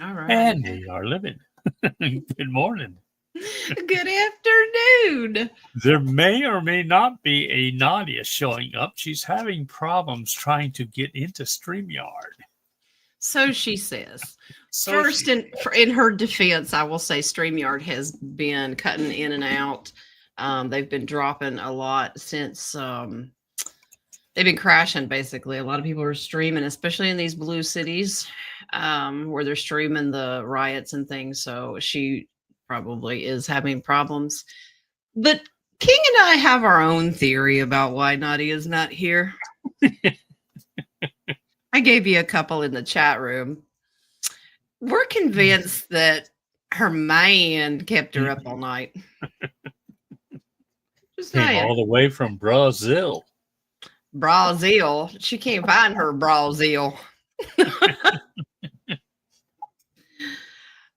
All right. And we are living. Good morning. Good afternoon. There may or may not be a Nadia showing up. She's having problems trying to get into StreamYard. So she says. So First, she, in her defense, I will say StreamYard has been cutting in and out. They've been dropping a lot since they've been crashing. Basically, a lot of people are streaming, especially in these blue cities where they're streaming the riots and things. So she probably is having problems. But King and I have our own theory about why Nadia's not here. I gave you a couple in the chat room. We're convinced that her man kept her up all night. Just came saying. all the way from Brazil. Brazil. She can't find her Brazil.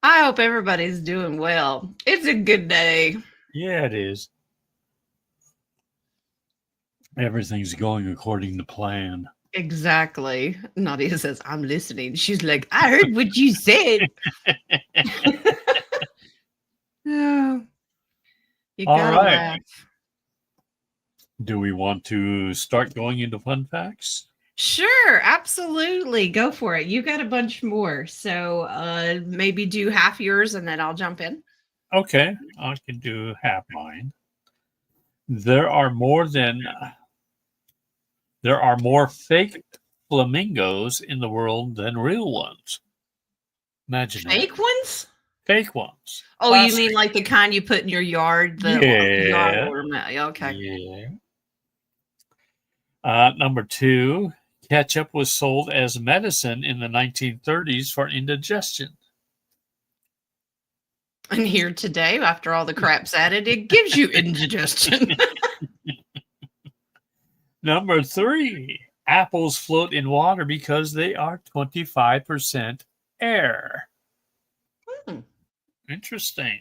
I hope everybody's doing well. It's a good day. Yeah, it is. Everything's going according to plan. Exactly. Nadia says, I'm listening. She's like, I heard what you said. Oh, you All gotta right. laugh. Do we want to start going into fun facts? Sure, absolutely. Go for it. You got a bunch more. So maybe do half yours and then I'll jump in. Okay, I can do half mine. There are more than there are more fake flamingos in the world than real ones. Imagine that. Fake ones? Fake ones. Oh, you mean Plastic. like the kind you put in your yard, the yard Yeah. ornament? Okay. Yeah. Number two, ketchup was sold as medicine in the 1930s for indigestion. And here today, after all the crap's added, it gives you indigestion. Number three, apples float in water because they are 25% air. Hmm. Interesting.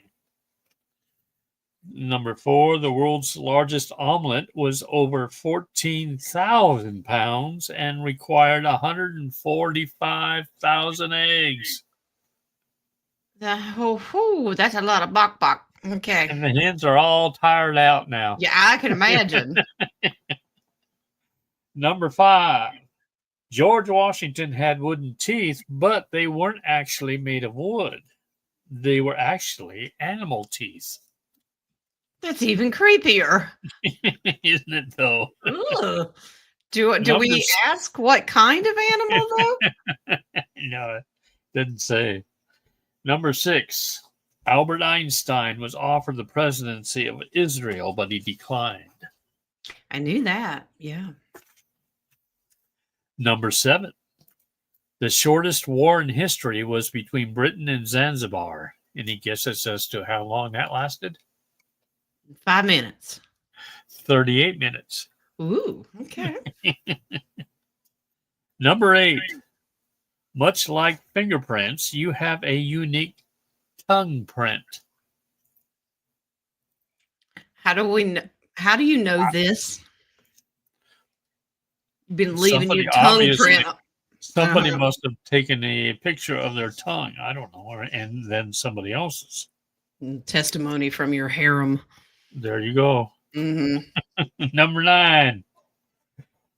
Number four, the world's largest omelet was over 14,000 pounds and required 145,000 eggs. That's a lot of bok bok. Okay. And the hens are all tired out now. Yeah, I can imagine. Number five, George Washington had wooden teeth, but they weren't actually made of wood. They were actually animal teeth. That's even creepier. Isn't it, though? Ugh. Do we Numbers- ask what kind of animal though? No, it didn't say. Number six, Albert Einstein was offered the presidency of Israel, but he declined. I knew that. Yeah. Number seven, the shortest war in history was between Britain and Zanzibar. Any guesses as to how long that lasted? 5 minutes. 38 minutes. Ooh, okay. Number eight, much like fingerprints, you have a unique tongue print. How do you know this? Been leaving Somebody your tongue obviously- print. Somebody Uh-huh. must have taken a picture of their tongue. I don't know, and then somebody else's. Testimony from your harem. There you go. Mm-hmm. Number nine,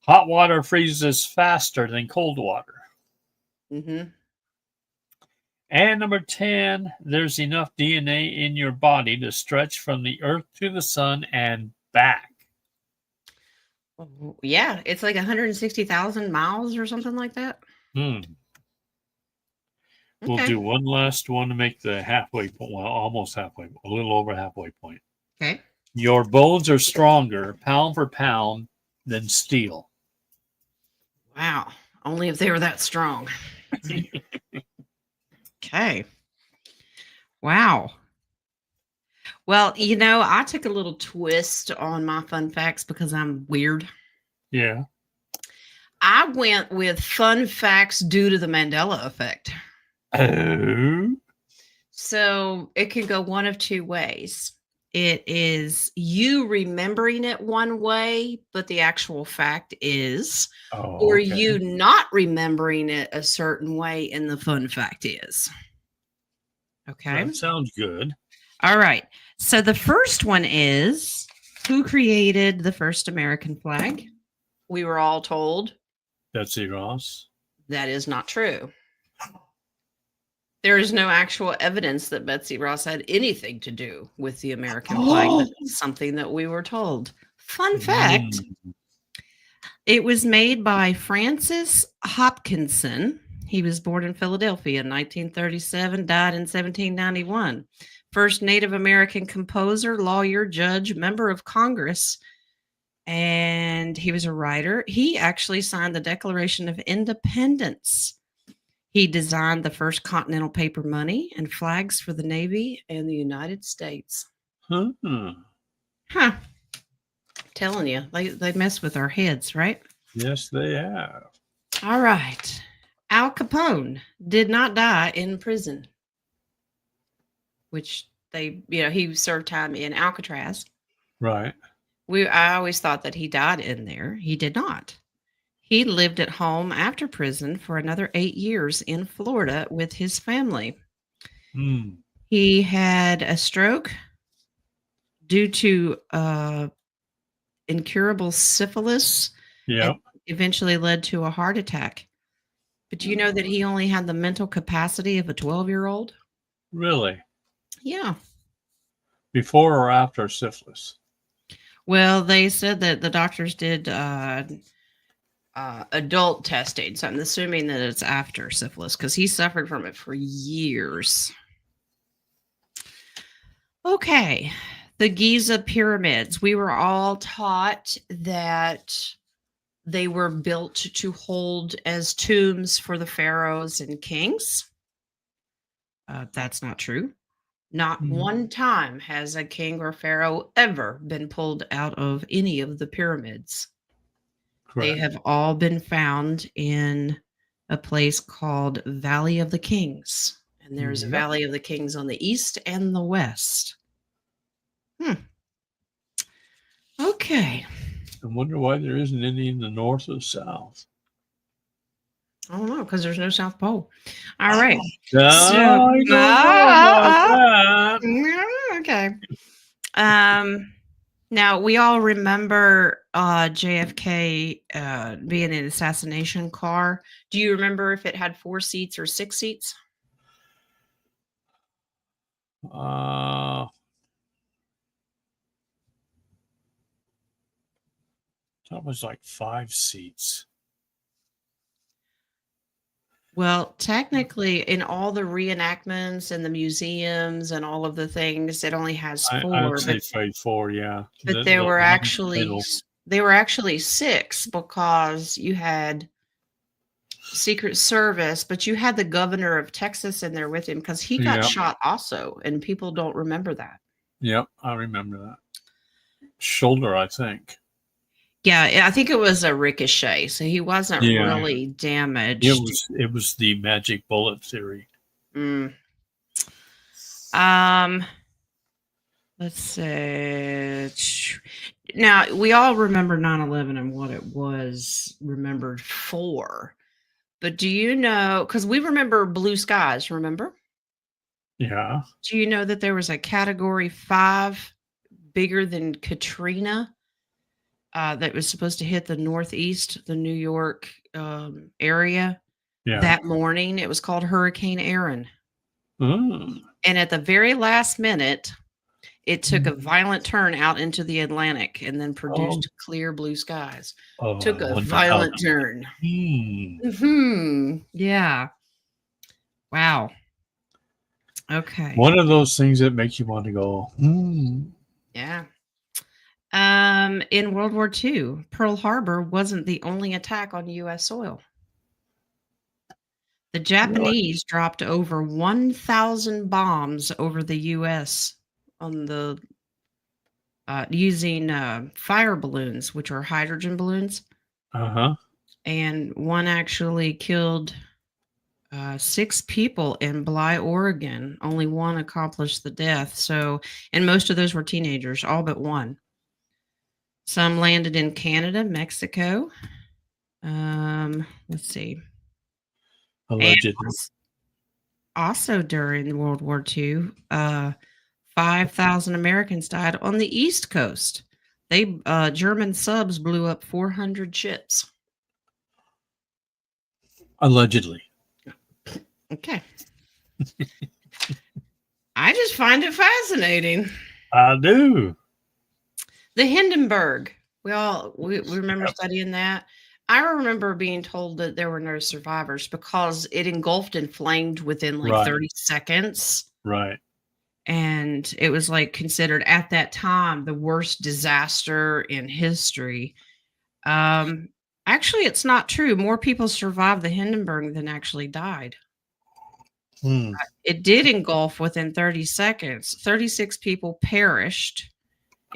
hot water freezes faster than cold water. Mm-hmm. And number 10, there's enough DNA in your body to stretch from the earth to the sun and back. Yeah, it's like 160,000 miles or something like that. We'll do one last one to make the halfway point. Well, almost halfway, a little over halfway point. Okay. Your bones are stronger, pound for pound, than steel. Wow. Only if they were that strong. Okay. Wow. Well, I took a little twist on my fun facts because I'm weird. Yeah. I went with fun facts due to the Mandela effect. Oh. So it could go one of two ways. It is you remembering it one way, but the actual fact is, Oh, or okay. you not remembering it a certain way, and the fun fact is. Okay. That sounds good. All right. So the first one is, who created the first American flag? We were all told Betsy Ross. that is not true. There is no actual evidence that Betsy Ross had anything to do with the American flag. That's something that we were told. Fun fact, Mm, it was made by Francis Hopkinson. He was born in Philadelphia in 1937, died in 1791. First Native American composer, lawyer, judge, member of Congress, and he was a writer. He actually signed the Declaration of Independence. He designed the first continental paper money and flags for the Navy and the United States. huh. Huh. Telling you, they mess with our heads, right? Yes, they have. All right. Al Capone did not die in prison, which he served time in Alcatraz. Right. I always thought that he died in there. He did not. He lived at home after prison for another 8 years in Florida with his family. Mm, He had a stroke due to incurable syphilis and yep. eventually led to a heart attack. But do you know that he only had the mental capacity of a 12-year-old? Really? Yeah. Before or after syphilis? Well, they said that the doctors did adult testing, so I'm assuming that it's after syphilis because he suffered from it for years. Okay, the Giza pyramids. We were all taught that they were built to hold as tombs for the pharaohs and kings. That's not true. Not one time has a king or pharaoh ever been pulled out of any of the pyramids. They Correct. have all been found in a place called Valley of the Kings. And there's a Yep. Valley of the Kings on the east and the west. Okay. I wonder why there isn't any in the north or south. I don't know, because there's no South Pole. All right. No, I don't know about that. Okay. Now we all remember JFK being an assassination car. Do you remember if it had 4 seats or 6 seats? Uh, that was like 5 seats. Well, technically, in all the reenactments and the museums and all of the things, it only has 4. I'd say phase 4, yeah. But there were actually 6 because you had Secret Service, but you had the governor of Texas in there with him because he got shot also, and people don't remember that. Yep, I remember that. Shoulder, I think. Yeah, I think it was a ricochet, so he wasn't really damaged. It was the magic bullet theory. Let's see. Now, we all remember 9/11 and what it was remembered for. But do you know, because we remember blue skies, remember? Yeah. Do you know that there was a category 5 bigger than Katrina that was supposed to hit the Northeast, the New York area that morning? It was called Hurricane Aaron. Mm. And at the very last minute, it took a violent turn out into the Atlantic and then produced clear blue skies. Took a violent turn. Yeah. Wow. Okay. One of those things that makes you want to go, Yeah. In World War II, Pearl Harbor wasn't the only attack on U.S. soil. The Japanese dropped over 1,000 bombs over the U.S. on the using fire balloons, which are hydrogen balloons. Uh-huh. And one actually killed 6 people in Bly, Oregon. Only one accomplished the death. So, and most of those were teenagers, all but one. Some landed in Canada, Mexico. Let's see. And Allegedly. also during World War II, 5,000 Americans died on the East Coast. They German subs blew up 400 ships. Allegedly. Okay. I just find it fascinating. I do. The Hindenburg. We remember studying that. I remember being told that there were no survivors because it engulfed and flamed within like 30 seconds. Right. And it was like considered at that time the worst disaster in history. Actually, it's not true. More people survived the Hindenburg than actually died. It did engulf within 30 seconds. 36 people perished,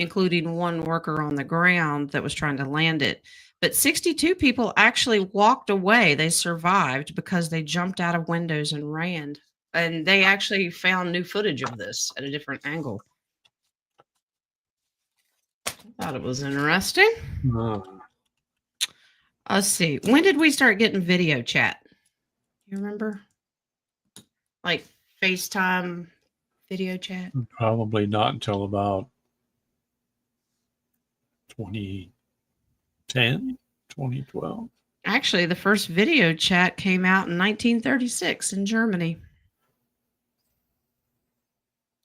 including one worker on the ground that was trying to land it. But 62 people actually walked away. They survived because they jumped out of windows and ran. And they actually found new footage of this at a different angle. I thought it was interesting. Let's see. When did we start getting video chat? You remember? Like FaceTime video chat? Probably not until about 2010, 2012. Actually, the first video chat came out in 1936 in Germany.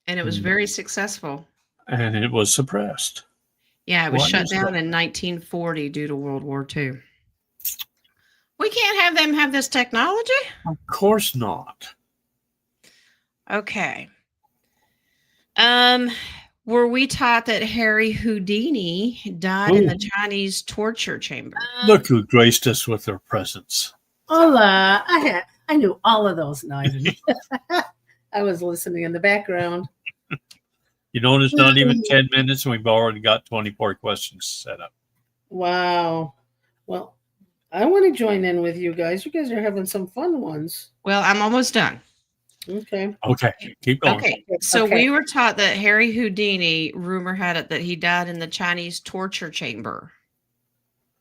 And it was very successful. And it was suppressed. Yeah, it was shut down in 1940 due to World War II. We can't have them have this technology? Of course not. Okay. Were we taught that Harry Houdini died in the Chinese torture chamber? Look who graced us with their presence. Hola. I knew all of those names. I was listening in the background. You know, it's not even 10 minutes and we've already got 24 questions set up. Wow. Well, I want to join in with you guys. You guys are having some fun ones. Well, I'm almost done. Okay. Okay. Keep going. Okay. So we were taught that Harry Houdini, rumor had it that he died in the Chinese torture chamber.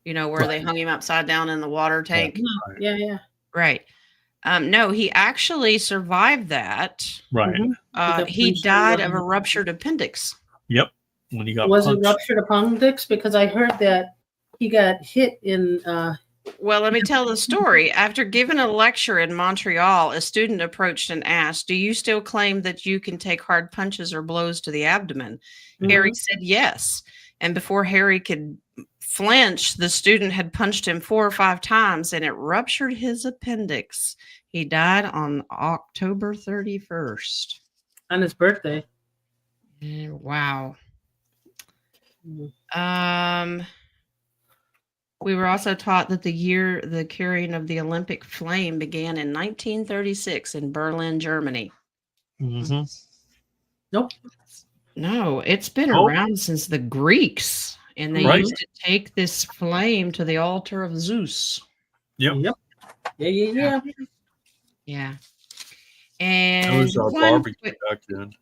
You know, where they hung him upside down in the water tank. Yeah. Right. No, he actually survived that. Right. He died of a ruptured appendix. Yep. When he got Was punched. it ruptured appendix? Because I heard that he got hit in. Well, let me tell the story. After giving a lecture in Montreal, a student approached and asked, "Do you still claim that you can take hard punches or blows to the abdomen?" Harry said yes. And before Harry could flinch, the student had punched him 4 or 5 times and it ruptured his appendix. He died on October 31st. On his birthday. Wow. We were also taught that the carrying of the Olympic flame began in 1936 in Berlin, Germany. Nope. No, it's been around since the Greeks. And they used to take this flame to the altar of Zeus. Yep. Yeah. Yeah. And that was our barbecue back then.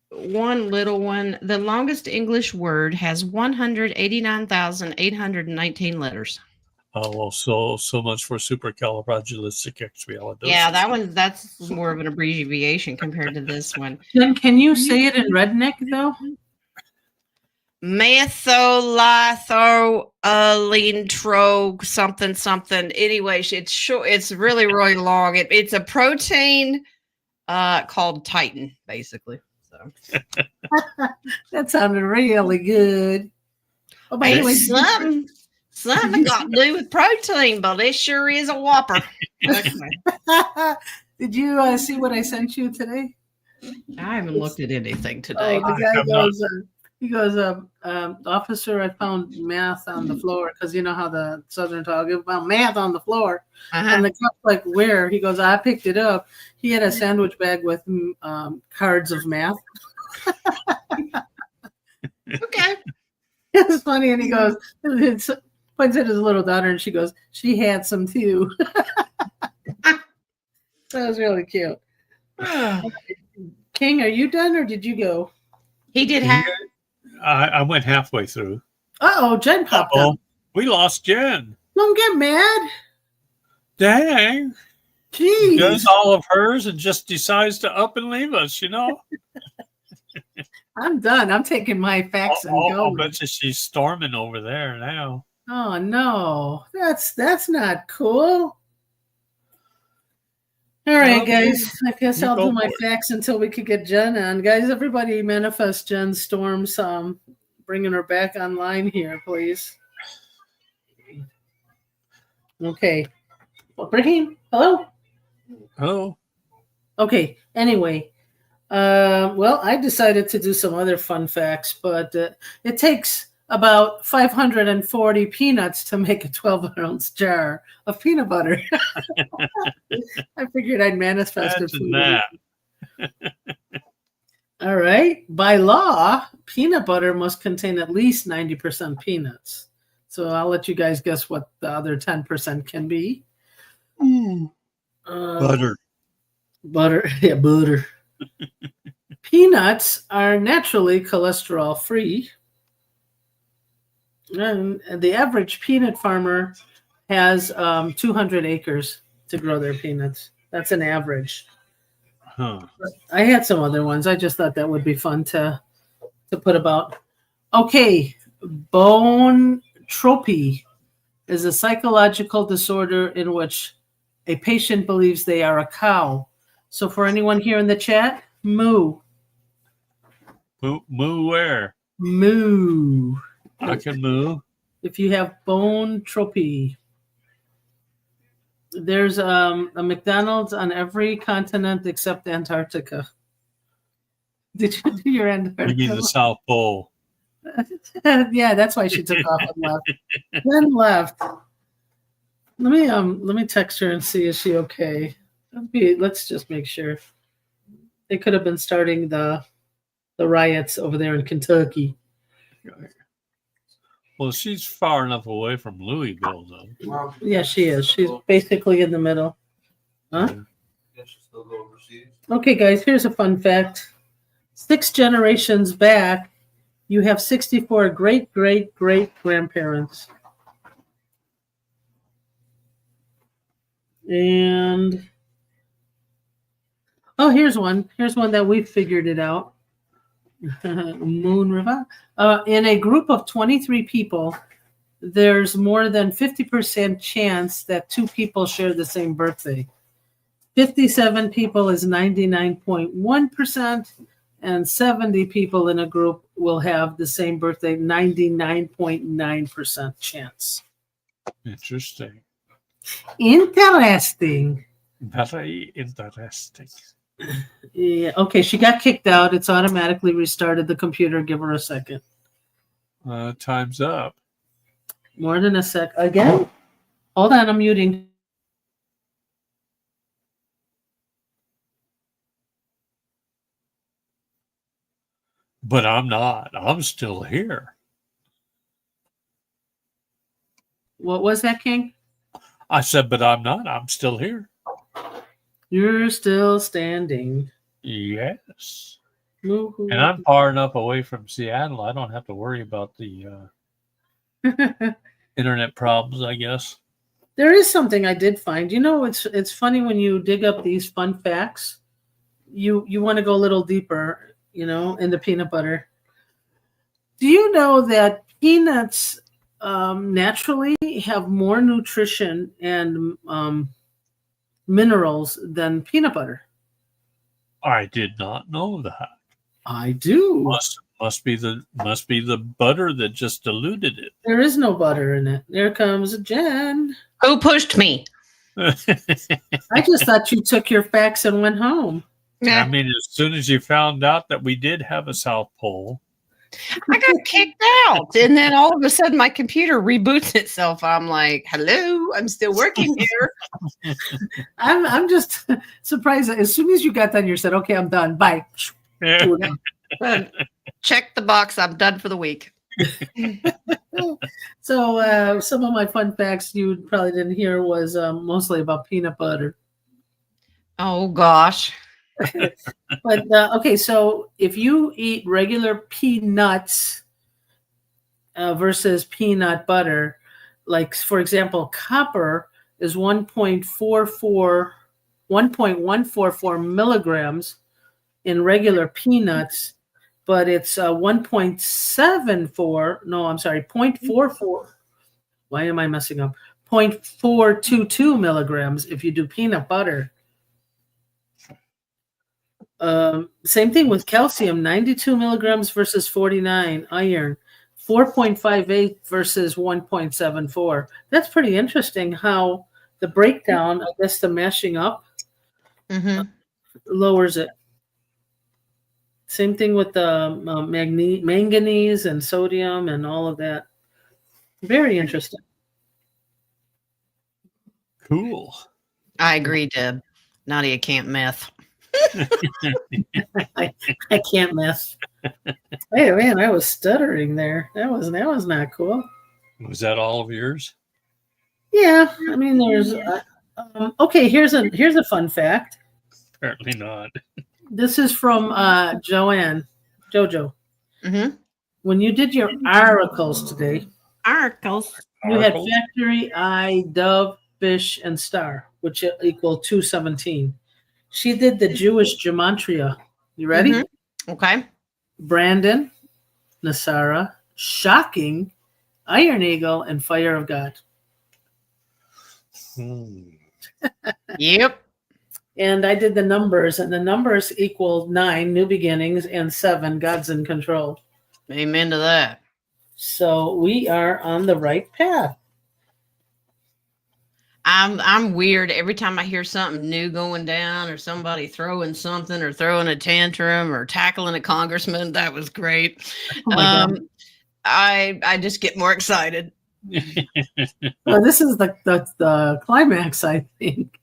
One little one. The longest English word has 189,819 letters. Oh, well, so much for supercalifragilisticexpialidocious. Yeah, that's more of an abbreviation compared to this one. Can you say it in redneck, though? Methyllithoalintro something. Anyway, it's short. It's really long. It's a protein called Titan, basically. So that sounded really good. Oh, by the way, something got to do with protein, but it sure is a whopper. Okay. Did you see what I sent you today? I haven't looked at anything today. The guy goes. He goes, officer, I found math on the floor, because you know how the Southern talk, I found math on the floor. And the cop's like, where? He goes, I picked it up. He had a sandwich bag with cards of math. Okay. It's funny. And he goes, points at his little daughter, and she goes, she had some too. That was really cute. King, are you done or did you go? He did have. I went halfway through. Uh-oh, Jen popped up. We lost Jen. Don't get mad. Dang. Jeez. Does all of hers and just decides to up and leave us, I'm done. I'm taking my facts and going. I'll bet you she's storming over there now. Oh no, that's not cool. All right, guys. I guess I'll do my facts until we could get Jen on. Guys, everybody manifest Jen Storms bringing her back online here, please. Okay. Brahim, hello? Oh. Okay, anyway. Well, I decided to do some other fun facts, but it takes about 540 peanuts to make a 12-ounce jar of peanut butter. I figured I'd manifest it. That. All right. By law, peanut butter must contain at least 90% peanuts. So I'll let you guys guess what the other 10% can be. Butter. Butter. Yeah, butter. Peanuts are naturally cholesterol free. And the average peanut farmer has 200 acres to grow their peanuts. That's an average. Huh. I had some other ones. I just thought that would be fun to put about. Okay, bone trophy is a psychological disorder in which a patient believes they are a cow. So for anyone here in the chat, moo. Moo where? Moo. I can moo. If you have bone trophy. There's a McDonald's on every continent except Antarctica. Did you do your Antarctica? You mean the South Pole? Yeah, that's why she took off and left. Then left. Let me text her and see, is she okay? Let's just make sure. They could have been starting the riots over there in Kentucky. Well, she's far enough away from Louisville, though. Yeah, she is. She's basically in the middle. Huh? Okay, guys, here's a fun fact. 6 generations back, you have 64 great-great-great-grandparents. And, here's one. Here's one that we figured it out. Moon River. In a group of 23 people, there's more than 50% chance that 2 people share the same birthday. 57 people is 99.1%, and 70 people in a group will have the same birthday, 99.9% chance. Interesting. Interesting. Very interesting. Yeah. Okay, she got kicked out. It's automatically restarted the computer. Give her a second. Time's up. More than a sec. Again? Hold on, I'm muting. But I'm not. I'm still here. What was that, King? I said, but I'm not. I'm still here. You're still standing. Yes. Woo-hoo. And I'm far enough away from Seattle, I don't have to worry about the internet problems, I guess. There is something I did find. It's funny when you dig up these fun facts, you want to go a little deeper, into peanut butter. Do you know that peanuts naturally have more nutrition and minerals than peanut butter? I did not know that. I do. Must be the butter that just diluted it. There is no butter in it. There comes Jen. Who pushed me? I just thought you took your facts and went home. I mean, as soon as you found out that we did have a South Pole, I got kicked out, and then all of a sudden my computer reboots itself. I'm like, "Hello, I'm still working here." I'm just surprised. As soon as you got done, you said, "Okay, I'm done. Bye." Check the box. I'm done for the week. So some of my fun facts you probably didn't hear was mostly about peanut butter. Oh gosh. But okay, so if you eat regular peanuts versus peanut butter, like for example, copper is 1.144 milligrams in regular peanuts, but it's 1.74. No, I'm sorry, 0.44. Why am I messing up? 0.422 milligrams if you do peanut butter. Same thing with calcium, 92 milligrams versus 49. Iron, 4.58 versus 1.74. That's pretty interesting how the breakdown, I guess the mashing up lowers it. Same thing with the manganese and sodium and all of that. Very interesting. Cool. I agree, Deb. Nadia can't meth. I can't mess. Hey man, I was stuttering there. That was not cool. Was that all of yours? Yeah, I mean, there's okay. Here's a fun fact. Apparently not. This is from Jojo. Mm-hmm. When you did your articles today, Articles. you had factory, eye, dove, fish, and star, which equal 217. She did the Jewish gematria. You ready? Mm-hmm. Okay. Brandon, Nasara, Shocking, Iron Eagle, and Fire of God. Yep. And I did the numbers, and the numbers equal 9, new beginnings, and 7, God's in control. Amen to that. So we are on the right path. I'm weird. Every time I hear something new going down, or somebody throwing something, or throwing a tantrum, or tackling a congressman, that was great. Oh my God. I just get more excited. Well, this is the climax, I think.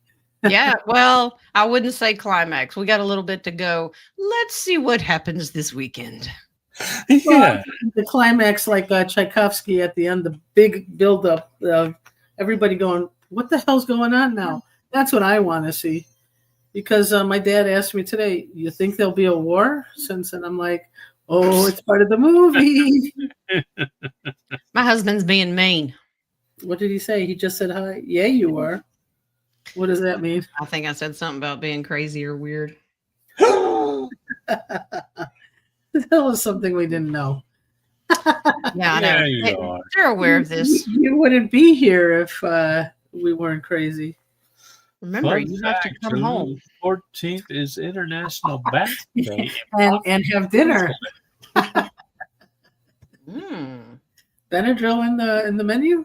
Yeah, well, I wouldn't say climax. We got a little bit to go. Let's see what happens this weekend. Yeah. Well, the climax, like Tchaikovsky at the end, the big buildup of everybody going, what the hell's going on now? That's what I want to see. Because my dad asked me today, you think there'll be a war? And I'm like, oh, it's part of the movie. My husband's being mean. What did he say? He just said hi. Yeah, you are. What does that mean? I think I said something about being crazy or weird. That was something we didn't know. Yeah, I know. Yeah, They're aware of this. You wouldn't be here if we weren't crazy. Remember, you have to come home. 14th is International Bat Day. and have dinner. Benadryl in the menu?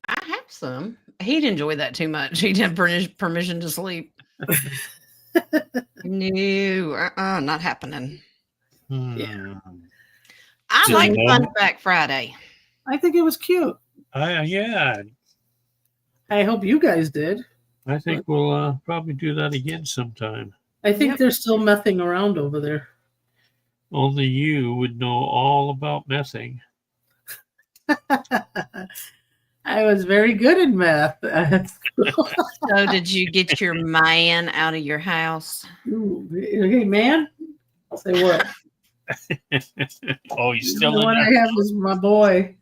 I have some. He'd enjoy that too much. He'd have permission to sleep. No, not happening. Yeah. I like Fun Fact Friday. I think it was cute. Yeah. I hope you guys did. I think we'll probably do that again sometime. I think they're still messing around over there. Only you would know all about messing. I was very good in math. So did you get your man out of your house? Ooh, hey, man. Say what? Oh, he's still the in one there. I have is my boy.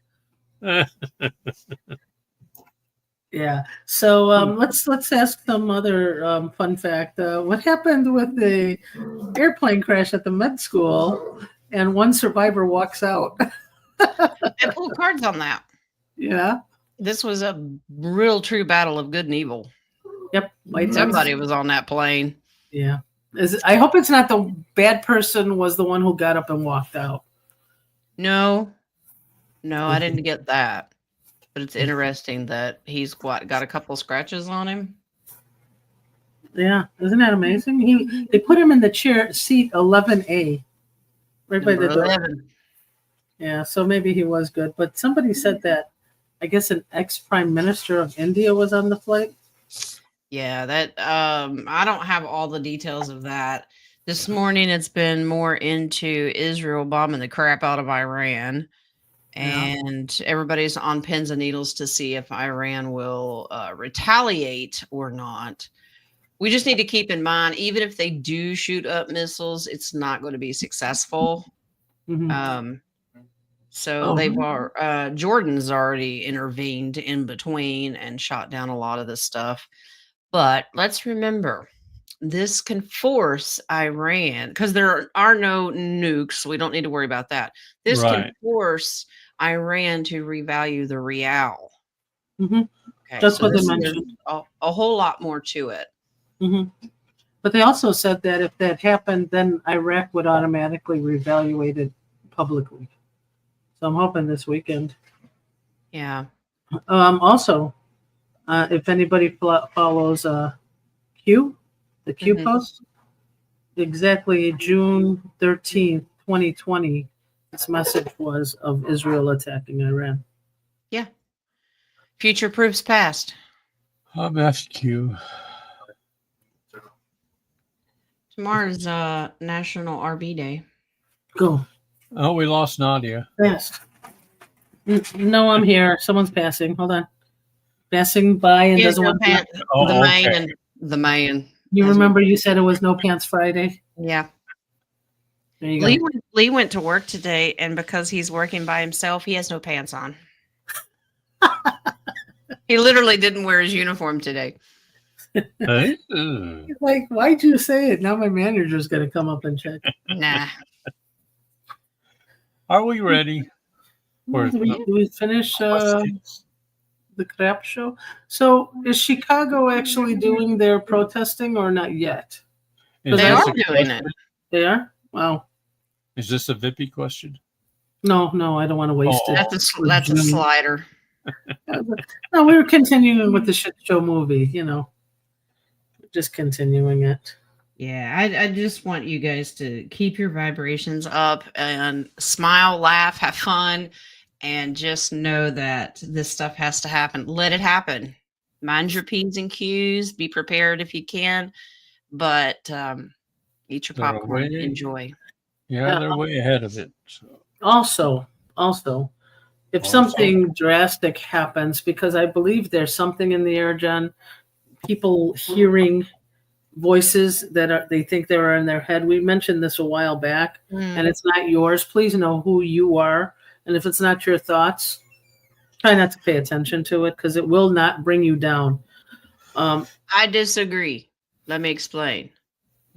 Yeah. So let's ask some other fun fact. What happened with the airplane crash at the med school, and one survivor walks out? I pulled cards on that. Yeah. This was a real true battle of good and evil. Yep. Somebody was on that plane. Yeah. I hope it's not the bad person was the one who got up and walked out. No, I didn't get that. But it's interesting that he's got a couple scratches on him. Yeah, isn't that amazing? They put him in the seat 11A, right by the door. 11. Yeah, so maybe he was good. But somebody said that, I guess, an ex-prime minister of India was on the flight. Yeah, that I don't have all the details of that. This morning, it's been more into Israel bombing the crap out of Iran. And everybody's on pins and needles to see if Iran will retaliate or not, We just need to keep in mind, even if they do shoot up missiles, it's not going to be successful. Mhm. So Jordan's already intervened in between and shot down a lot of this stuff. But let's remember, this can force Iran, because there are no nukes, so we don't need to worry about that. This can Right. force Iran to revalue the real. Mhm. Okay, That's so what they there's mentioned. a whole lot more to it. But they also said that if that happened, then Iraq would automatically reevaluate it publicly. So I'm hoping this weekend. Yeah. Also, if anybody follows Q, the Q post, exactly June 13th, 2020, this message was of Israel attacking Iran. Yeah. Future proofs past. I'm FQ. Tomorrow's National RB Day. Go. Oh, we lost Nadia. Fast. No, I'm here. Someone's passing. Hold on. Passing by and doesn't want to. The man. You remember you said it was No Pants Friday? Yeah. There you go. Lee went to work today, and because he's working by himself, he has no pants on. He literally didn't wear his uniform today. Hey? Like, why'd you say it? Now my manager's going to come up and check. Nah. Are we ready? Do we finish the crap show? So is Chicago actually doing their protesting or not yet? They are doing it. They are? Wow. Is this a Vippy question? No, I don't want to waste it. That's a slider. No, we were continuing with the shit show movie, just continuing it. Yeah, I just want you guys to keep your vibrations up and smile, laugh, have fun, and just know that this stuff has to happen. Let it happen. Mind your P's and Q's. Be prepared if you can, but eat your popcorn. Enjoy. Yeah, they're way ahead of it. So. Also, if something drastic happens, because I believe there's something in the air, John, people hearing voices that they think they're in their head. We mentioned this a while back, and it's not yours. Please know who you are, and if it's not your thoughts, try not to pay attention to it because it will not bring you down. I disagree. Let me explain.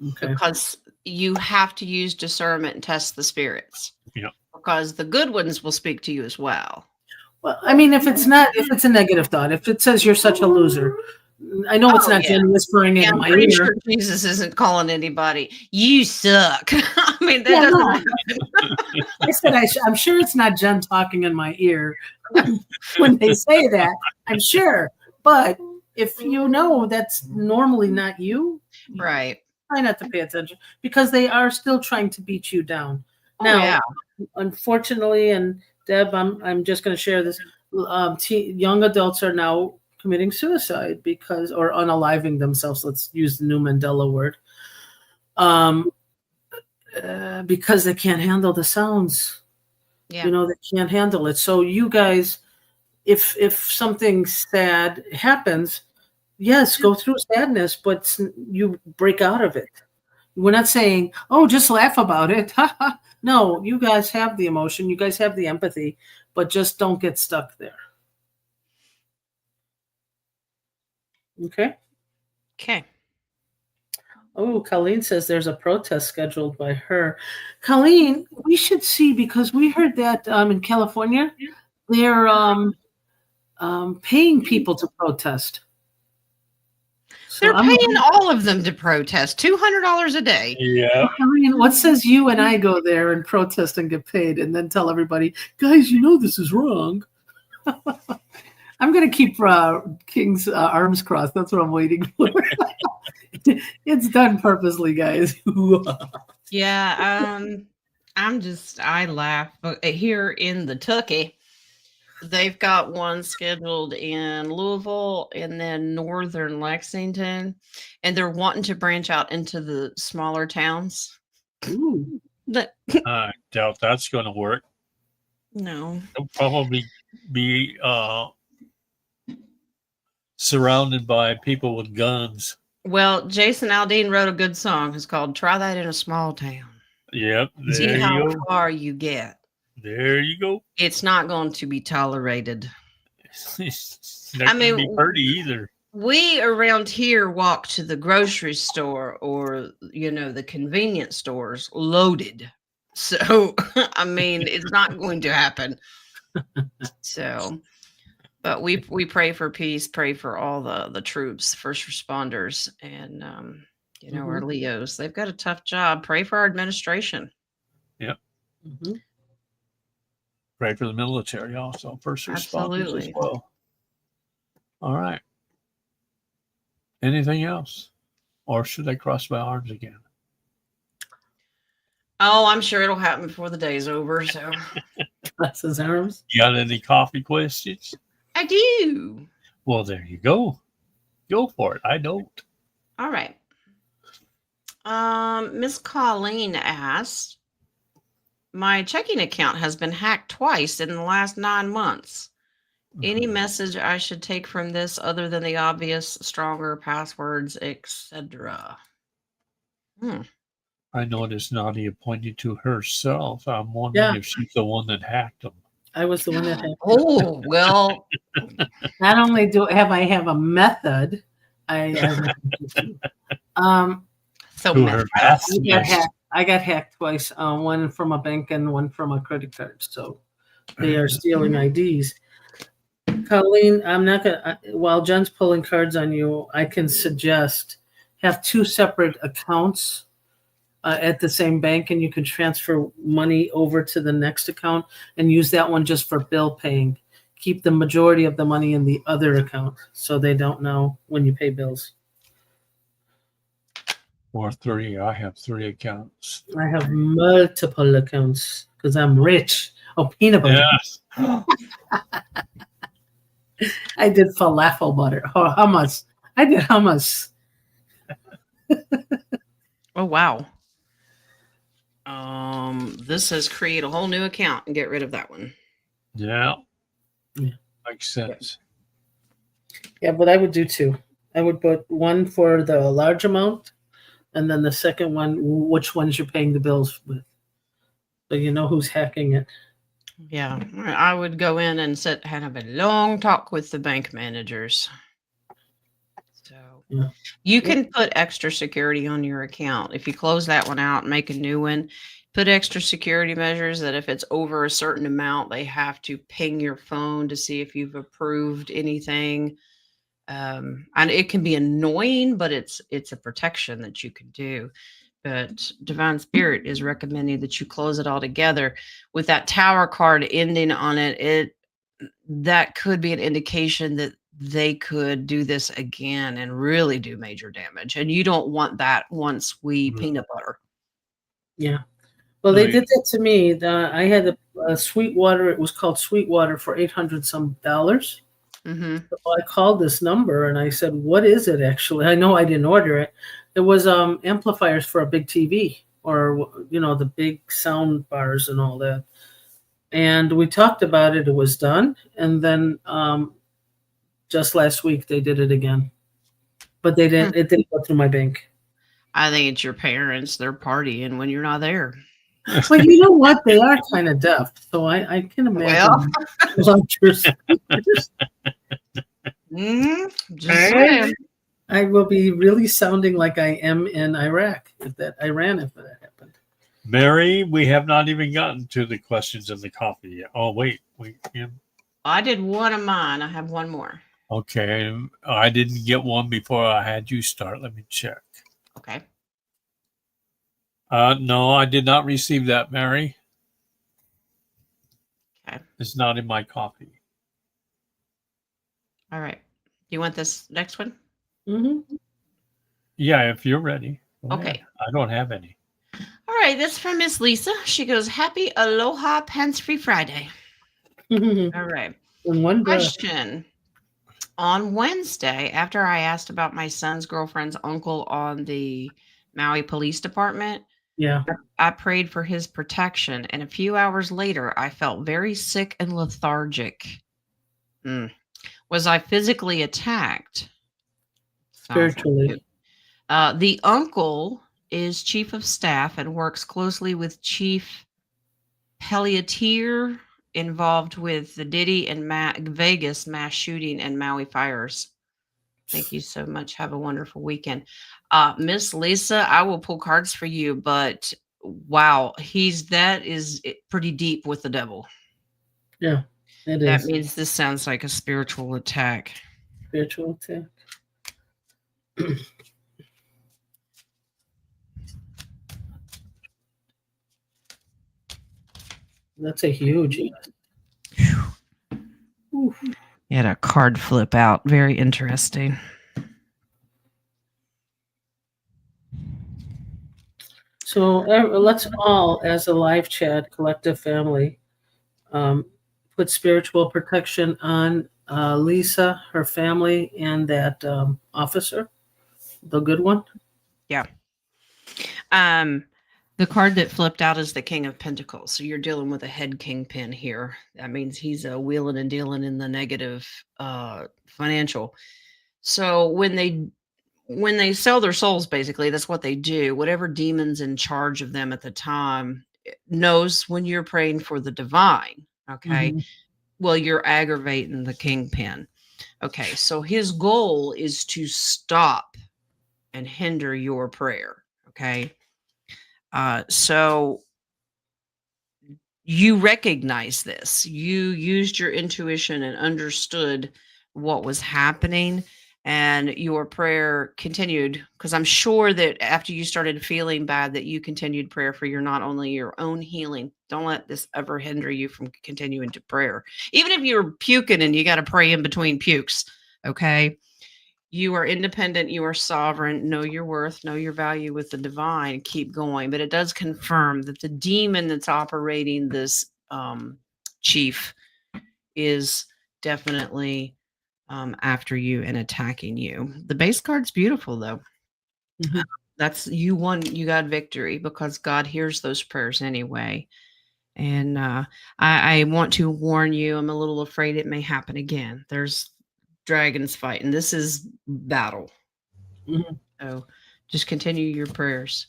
Okay. Because you have to use discernment and test the spirits. Yeah. Because the good ones will speak to you as well. Well, I mean, if it's a negative thought, if it says you're such a loser, I know it's not Jen whispering in my ear. Sure Jesus isn't calling anybody, you suck. I mean, that doesn't I said, I'm sure it's not Jen talking in my ear when they say that. I'm sure. But if that's normally not you, right? Try not to pay attention because they are still trying to beat you down. Now, unfortunately, and Deb, I'm just going to share this. Young adults are now committing suicide or unaliving themselves. Let's use the new Mandela word. Because they can't handle the sounds. Yeah. They can't handle it. So you guys, if something sad happens, yes, go through sadness, but you break out of it. We're not saying, oh, just laugh about it. No, you guys have the emotion. You guys have the empathy, but just don't get stuck there. Okay? Okay. Oh, Colleen says there's a protest scheduled by her. Colleen, we should see, because we heard that in California, they're paying people to protest. They're paying all of them to protest, $200 a day. Yeah. Colleen, what says you and I go there and protest and get paid and then tell everybody, guys, this is wrong. I'm going to keep King's arms crossed. That's what I'm waiting for. It's done purposely, guys. Yeah, I laugh. But here in the Tucky, they've got one scheduled in Louisville and then northern Lexington, and they're wanting to branch out into the smaller towns. Ooh. I doubt that's going to work. No. They'll probably be surrounded by people with guns. Well, Jason Aldean wrote a good song. It's called "Try That in a Small Town." Yep. See There how you go. far you get. There you go. It's not going to be tolerated. Not gonna be pretty either. We around here walk to the grocery store or, the convenience stores loaded. So, I mean, it's not going to happen. So, but we pray for peace, pray for all the troops, first responders, and our Leos. They've got a tough job. Pray for our administration. Yep. Mm-hmm. Pray for the military also, first responders as well. All right. Anything else? Or should I cross my arms again? Oh, I'm sure it'll happen before the day's over. So, cross his arms. You got any coffee questions? I do. Well, there you go. Go for it. I don't. All right. Miss Colleen asked, my checking account has been hacked twice in the last 9 months. Any message I should take from this other than the obvious stronger passwords, etc.? I noticed Nadia pointed to herself. I'm wondering if she's the one that hacked them. I was the one that hacked Oh, well. Not only have I have a method, I got hacked twice, one from a bank and one from a credit card. So they are stealing IDs. Colleen, I'm not gonna. While Jen's pulling cards on you, I can suggest have 2 separate accounts at the same bank, and you can transfer money over to the next account and use that one just for bill paying. Keep the majority of the money in the other account so they don't know when you pay bills. Or 3. I have 3 accounts. I have multiple accounts because I'm rich. Oh, peanut butter. Yes. I did falafel butter. Oh, hummus. I did hummus. Oh, wow. This says create a whole new account and get rid of that one. Yeah. Makes sense. Yeah, but I would do 2. I would put one for the large amount, and then the second one, which ones you're paying the bills with. So you know who's hacking it. Yeah, I would go in and have a long talk with the bank managers. So you can put extra security on your account. If you close that one out and make a new one, put extra security measures that if it's over a certain amount, they have to ping your phone to see if you've approved anything. And it can be annoying, but it's a protection that you can do. But Divine Spirit is recommending that you close it all together. With that tower card ending on it, that could be an indication that they could do this again and really do major damage. And you don't want that once we peanut butter. Yeah. Well, they did that to me. I had a Sweetwater. It was called Sweetwater for $800 some. So I called this number and I said, "What is it actually?" I know I didn't order it. It was amplifiers for a big TV, or the big sound bars and all that. And we talked about it. It was done, and then just last week they did it again, but they didn't. It didn't go through my bank. I think it's your parents. They're partying when you're not there. But you know what? They are kind of deaf, so I can imagine. I will be really sounding like I am in Iran if that happened. Mary, we have not even gotten to the questions in the coffee yet. Oh, wait. I did one of mine. I have one more. Okay. I didn't get one before I had you start. Let me check. Okay. No, I did not receive that, Mary. Okay. It's not in my copy. All right. You want this next one? Mm-hmm. Yeah, if you're ready. Okay. I don't have any. All right. This is from Miss Lisa. She goes, "Happy Aloha Pants Free Friday." All right. Question. On Wednesday, after I asked about my son's girlfriend's uncle on the Maui Police Department, I prayed for his protection, and a few hours later, I felt very sick and lethargic. Was I physically attacked? Spiritually. The uncle is chief of staff and works closely with Chief Pelletier, involved with the Diddy and Vegas mass shooting and Maui fires. Thank you so much. Have a wonderful weekend. Miss Lisa, I will pull cards for you, but wow, that is pretty deep with the devil. Yeah, it That is. means this sounds like a spiritual attack. Spiritual attack. That's a huge. You had a card flip out. Very interesting. So let's all, as a live chat collective family, put spiritual protection on Lisa, her family, and that officer, the good one. Yeah. The card that flipped out is the King of Pentacles. So you're dealing with a head kingpin here. That means he's wheeling and dealing in the negative financial. So when they sell their souls, basically, that's what they do. Whatever demon's in charge of them at the time knows when you're praying for the divine. Okay. Mm-hmm. Well, you're aggravating the kingpin. Okay. So his goal is to stop and hinder your prayer. Okay. So you recognize this. You used your intuition and understood what was happening, and your prayer continued, because I'm sure that after you started feeling bad that you continued prayer for not only your own healing. Don't let this ever hinder you from continuing to prayer. Even if you're puking and you got to pray in between pukes, okay? You are independent, you are sovereign, know your worth, know your value with the divine, keep going. But it does confirm that the demon that's operating this chief is definitely after you and attacking you. The base card's beautiful, though. Mm-hmm. That's you won, you got victory, because God hears those prayers anyway. And I want to warn you, I'm a little afraid it may happen again. There's dragons fighting. This is battle. Mm-hmm. So just continue your prayers.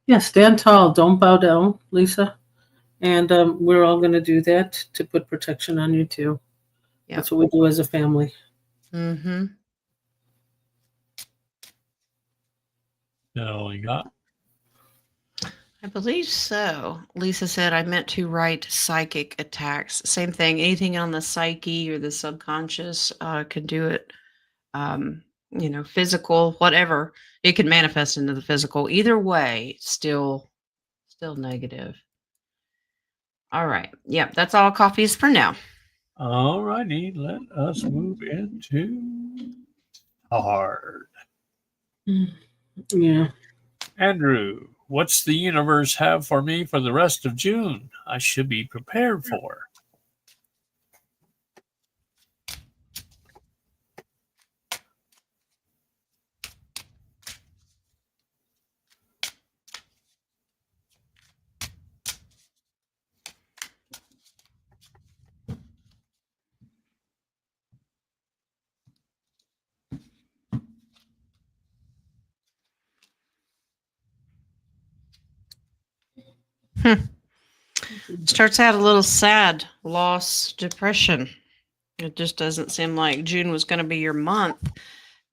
Yeah, stand tall. Don't bow down, Lisa. And we're all going to do that to put protection on you, too. Yep. That's what we do as a family. Mm-hmm. That all you got? I believe so. Lisa said, I meant to write psychic attacks. Same thing. Anything on the psyche or the subconscious can do it. Physical, whatever. It can manifest into the physical. Either way, still negative. All right. Yep, that's all coffees for now. All righty. Let us move into hard. Yeah. Andrew, what's the universe have for me for the rest of June? I should be prepared for. Starts out a little sad, loss, depression. It just doesn't seem like June was going to be your month.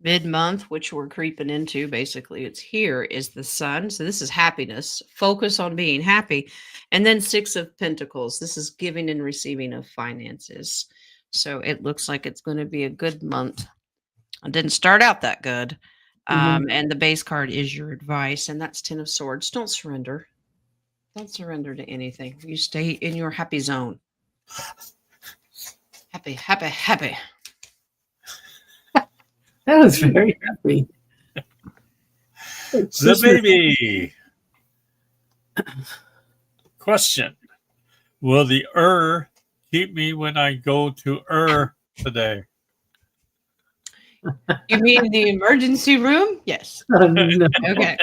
Mid-month, which we're creeping into, basically, it's here, is the sun. So this is happiness. Focus on being happy. And then 6 of Pentacles. This is giving and receiving of finances. So it looks like it's going to be a good month. It didn't start out that good. And the base card is your advice, and that's 10 of Swords. Don't surrender. Don't surrender to anything. You stay in your happy zone. Happy, happy, happy. That was very happy. The baby. Question. Will the keep me when I go to today? You mean the emergency room? Yes. No. Okay.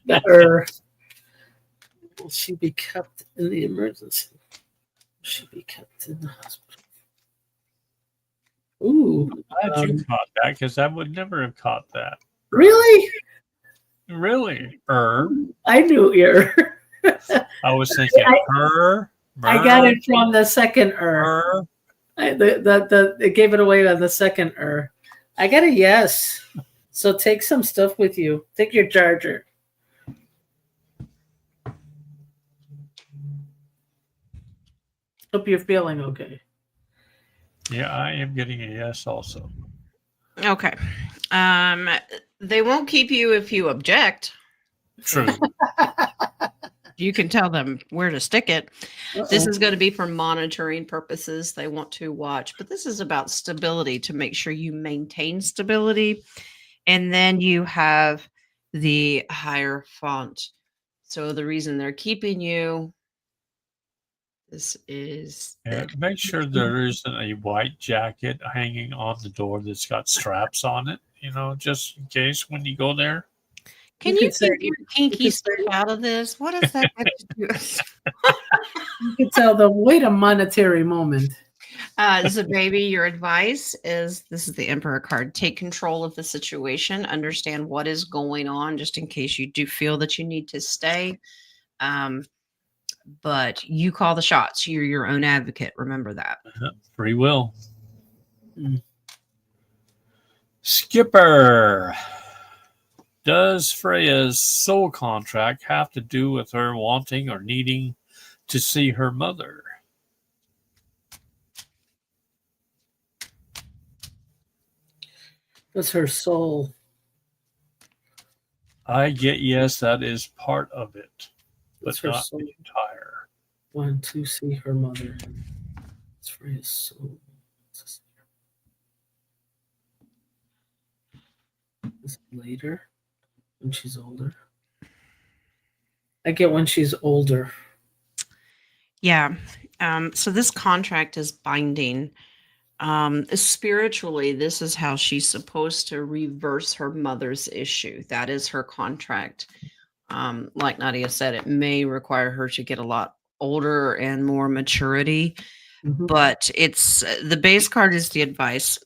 The Will she be kept in the emergency? Will she be kept in the hospital? Ooh. I'm glad you caught that, because I would never have caught that. Really? Really? I knew I was thinking I got it from the second It gave it away on the second I got a yes. So take some stuff with you. Take your charger. Hope you're feeling okay. Yeah, I am getting a yes also. Okay. They won't keep you if you object. True. You can tell them where to stick it. Uh-oh. This is going to be for monitoring purposes. They want to watch, but this is about stability to make sure you maintain stability. And then you have the Hierophant. So the reason they're keeping you, this is make sure there isn't a white jacket hanging on the door that's got straps on it, just in case when you go there. Can you keep your kinky stuff out of this? What is that got to do? You can tell them, wait a monetary moment. So, baby, your advice is, this is the Emperor card. Take control of the situation. Understand what is going on, just in case you do feel that you need to stay. But you call the shots. You're your own advocate. Remember that. Free will. Skipper. Does Freya's soul contract have to do with her wanting or needing to see her mother? That's her soul. I get yes, that is part of it, but not soul. the entire. Want to see her mother. It's Freya's soul. Is it later? When she's older? I get when she's older. Yeah. So this contract is binding. Spiritually, this is how she's supposed to reverse her mother's issue. That is her contract. Like Nadia said, it may require her to get a lot older and more maturity, but it's the base card is the advice.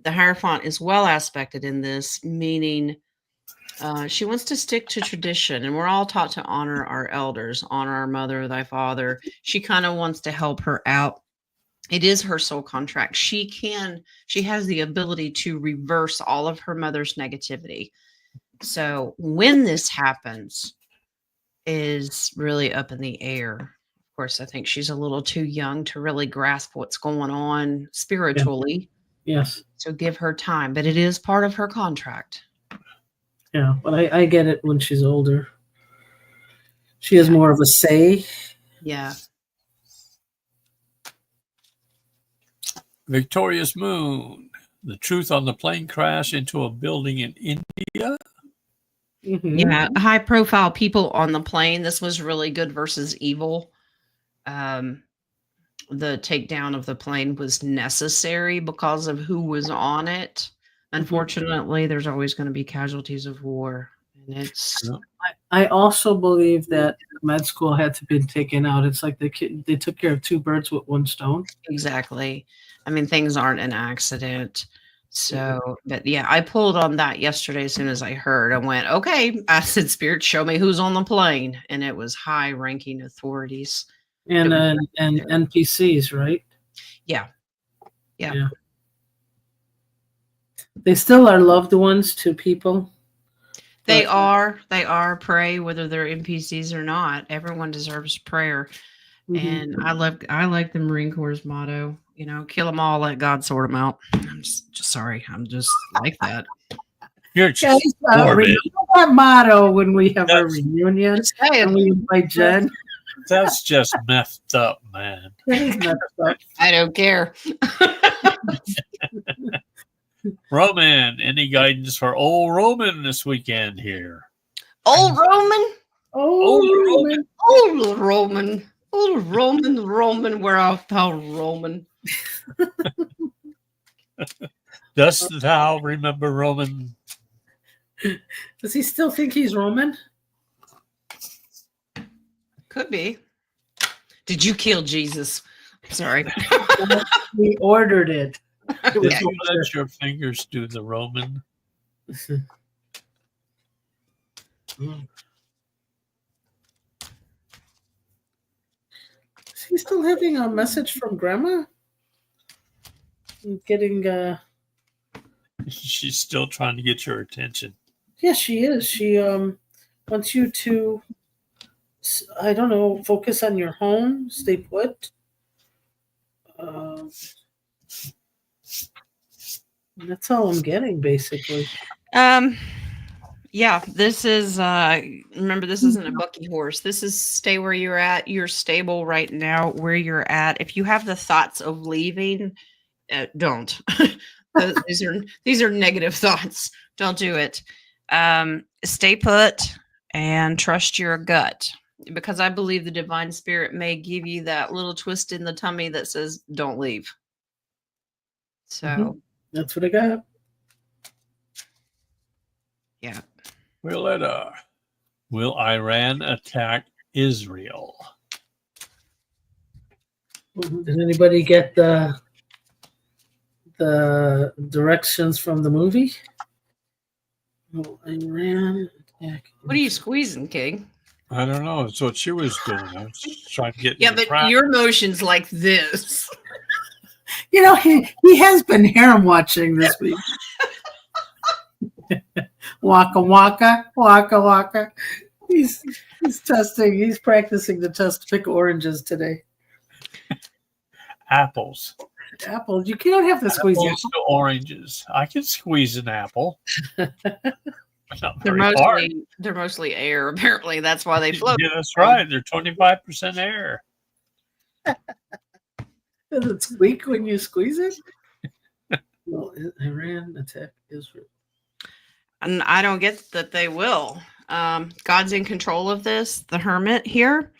The Hierophant is well aspected in this, meaning she wants to stick to tradition, and we're all taught to honor our elders, honor our mother, thy father. She kind of wants to help her out. It is her soul contract. She has the ability to reverse all of her mother's negativity. So when this happens is really up in the air. Of course, I think she's a little too young to really grasp what's going on spiritually. Yes. So give her time, but it is part of her contract. Yeah, but I get it when she's older. She has more of a say. Yeah. Victorious Moon. The truth on the plane crash into a building in India. Yeah, high profile people on the plane. This was really good versus evil. The takedown of the plane was necessary because of who was on it. Unfortunately, there's always going to be casualties of war. And I also believe that med school had to be taken out. It's like they took care of two birds with one stone. Exactly. I mean, things aren't an accident. So, but yeah, I pulled on that yesterday as soon as I heard. I went, okay. I said, Spirit, show me who's on the plane. And it was high-ranking authorities. And NPCs, right? Yeah. They still are loved ones to people. They are. Pray, whether they're NPCs or not. Everyone deserves prayer. And I like the Marine Corps' motto, kill them all, let God sort them out. I'm just sorry. I'm just like that. You're just remember that motto when we have a reunion and we invite Jen. That's just messed up, man. That is messed up. I don't care. Roman, any guidance for old Roman this weekend here? Old Roman? Old Roman. Old Roman. Old Roman, where art thou, Roman? Dost thou remember Roman? Does he still think he's Roman? Could be. Did you kill Jesus? Sorry. We ordered it. Did you let your fingers do the Roman? Mm. Is he still having a message from Grandma? Getting She's still trying to get your attention. Yes, she is. She wants you to, I don't know, focus on your home, stay put. That's all I'm getting, basically. Yeah, this is remember, this isn't a bucky horse. This is stay where you're at. You're stable right now where you're at. If you have the thoughts of leaving, don't. These are negative thoughts. Don't do it. Stay put and trust your gut, because I believe the divine spirit may give you that little twist in the tummy that says don't leave. So that's what I got. Yeah. Will Iran attack Israel? Did anybody get the directions from the movie? Will Iran attack? What are you squeezing, King? I don't know. That's what she was doing. I was trying to get. Yeah, but your motion's like this. You know, he has been harem watching this week. Waka waka, waka waka. He's testing. He's practicing the test to pick oranges today. Apples. Apples. You don't have to squeeze apples to oranges. I can squeeze an apple. They're mostly air. Apparently, that's why they float. Yeah, that's right. They're 25% air. Does it squeak when you squeeze it? Well, Iran attack Israel. And I don't get that they will. God's in control of this. The hermit here.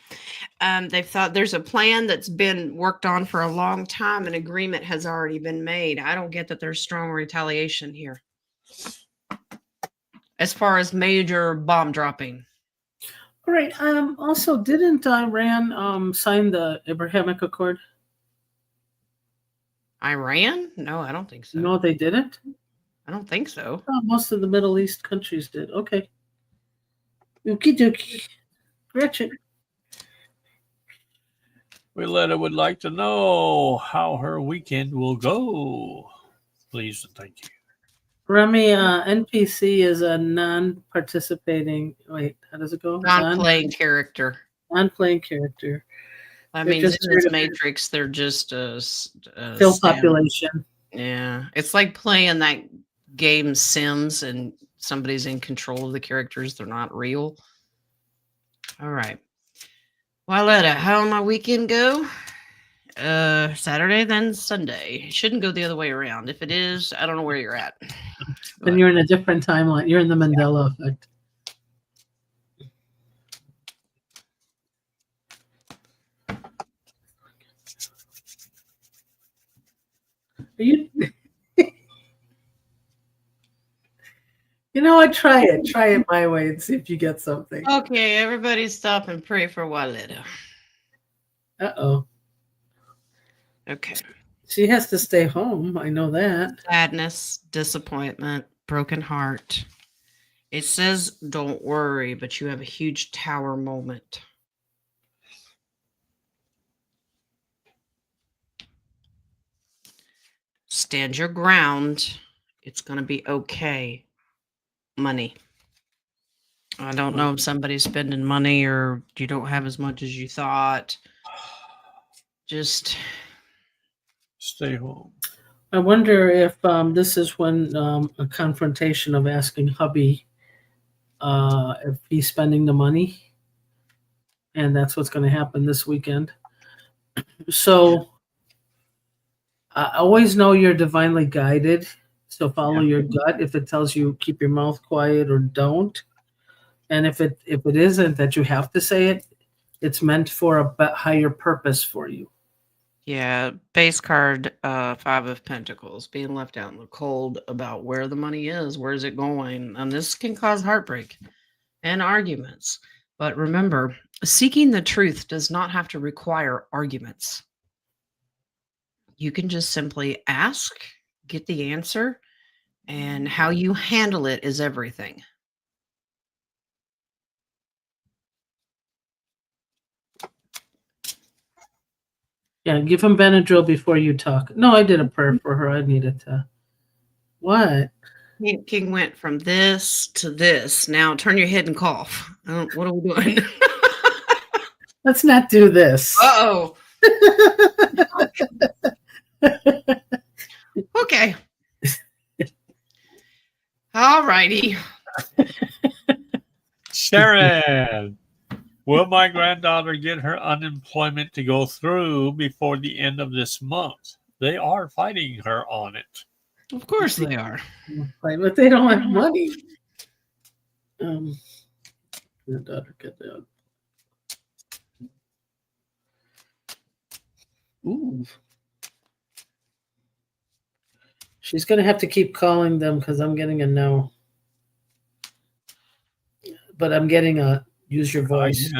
They've thought there's a plan that's been worked on for a long time. An agreement has already been made. I don't get that there's strong retaliation here. As far as major bomb dropping. All right. Also, didn't Iran sign the Abrahamic Accord? Iran? No, I don't think so. No, they didn't? I don't think so. Oh, most of the Middle East countries did. Okay. Okie dokie. Gretchen. Willetta would like to know how her weekend will go. Please and thank you. Remy, NPC is a non-participating. Wait, how does it go? Non-playing character. Non-playing character. I mean, in this Matrix, they're just a fill population. Yeah, it's like playing that game Sims, and somebody's in control of the characters. They're not real. All right. Wyletta, how did my weekend go? Saturday, then Sunday. It shouldn't go the other way around. If it is, I don't know where you're at. Then you're in a different timeline. You're in the Mandela effect. Are you? You know what? Try it. Try it my way and see if you get something. Okay, everybody stop and pray for Wyletta. Uh-oh. Okay. She has to stay home. I know that. Sadness, disappointment, broken heart. It says don't worry, but you have a huge tower moment. Stand your ground. It's going to be okay. Money. I don't know if somebody's spending money or you don't have as much as you thought. Just stay home. I wonder if this is when a confrontation of asking hubby if he's spending the money. And that's what's going to happen this weekend. So I always know you're divinely guided. So follow your gut. If it tells you keep your mouth quiet or don't. And if it isn't that you have to say it, it's meant for a higher purpose for you. Yeah, base card 5 of Pentacles, being left out in the cold about where the money is, where's it going, and this can cause heartbreak and arguments. But remember, seeking the truth does not have to require arguments. You can just simply ask, get the answer, and how you handle it is everything. Yeah, give him Benadryl before you talk. No, I did a prayer for her. I needed to. What? King went from this to this. Now turn your head and cough. What are we doing? Let's not do this. Uh-oh. Okay. All righty. Sharon, will my granddaughter get her unemployment to go through before the end of this month? They are fighting her on it. Of course they are. But they don't have money. Your daughter get that. Ooh. She's gonna have to keep calling them because I'm getting a no. But I'm getting a use your voice.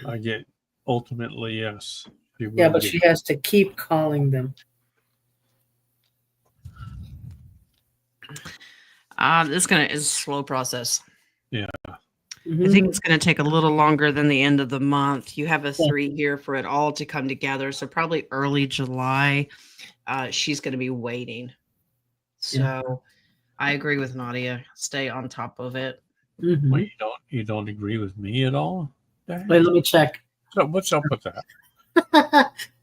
I get ultimately yes. Yeah, but she has to keep calling them. It's a slow process. Yeah. I think it's going to take a little longer than the end of the month. You have a 3 here for it all to come together. So probably early July, she's going to be waiting. So I agree with Nadia. Stay on top of it. Mm-hmm. Well, you don't agree with me at all? Wait, let me check. So what's up with that?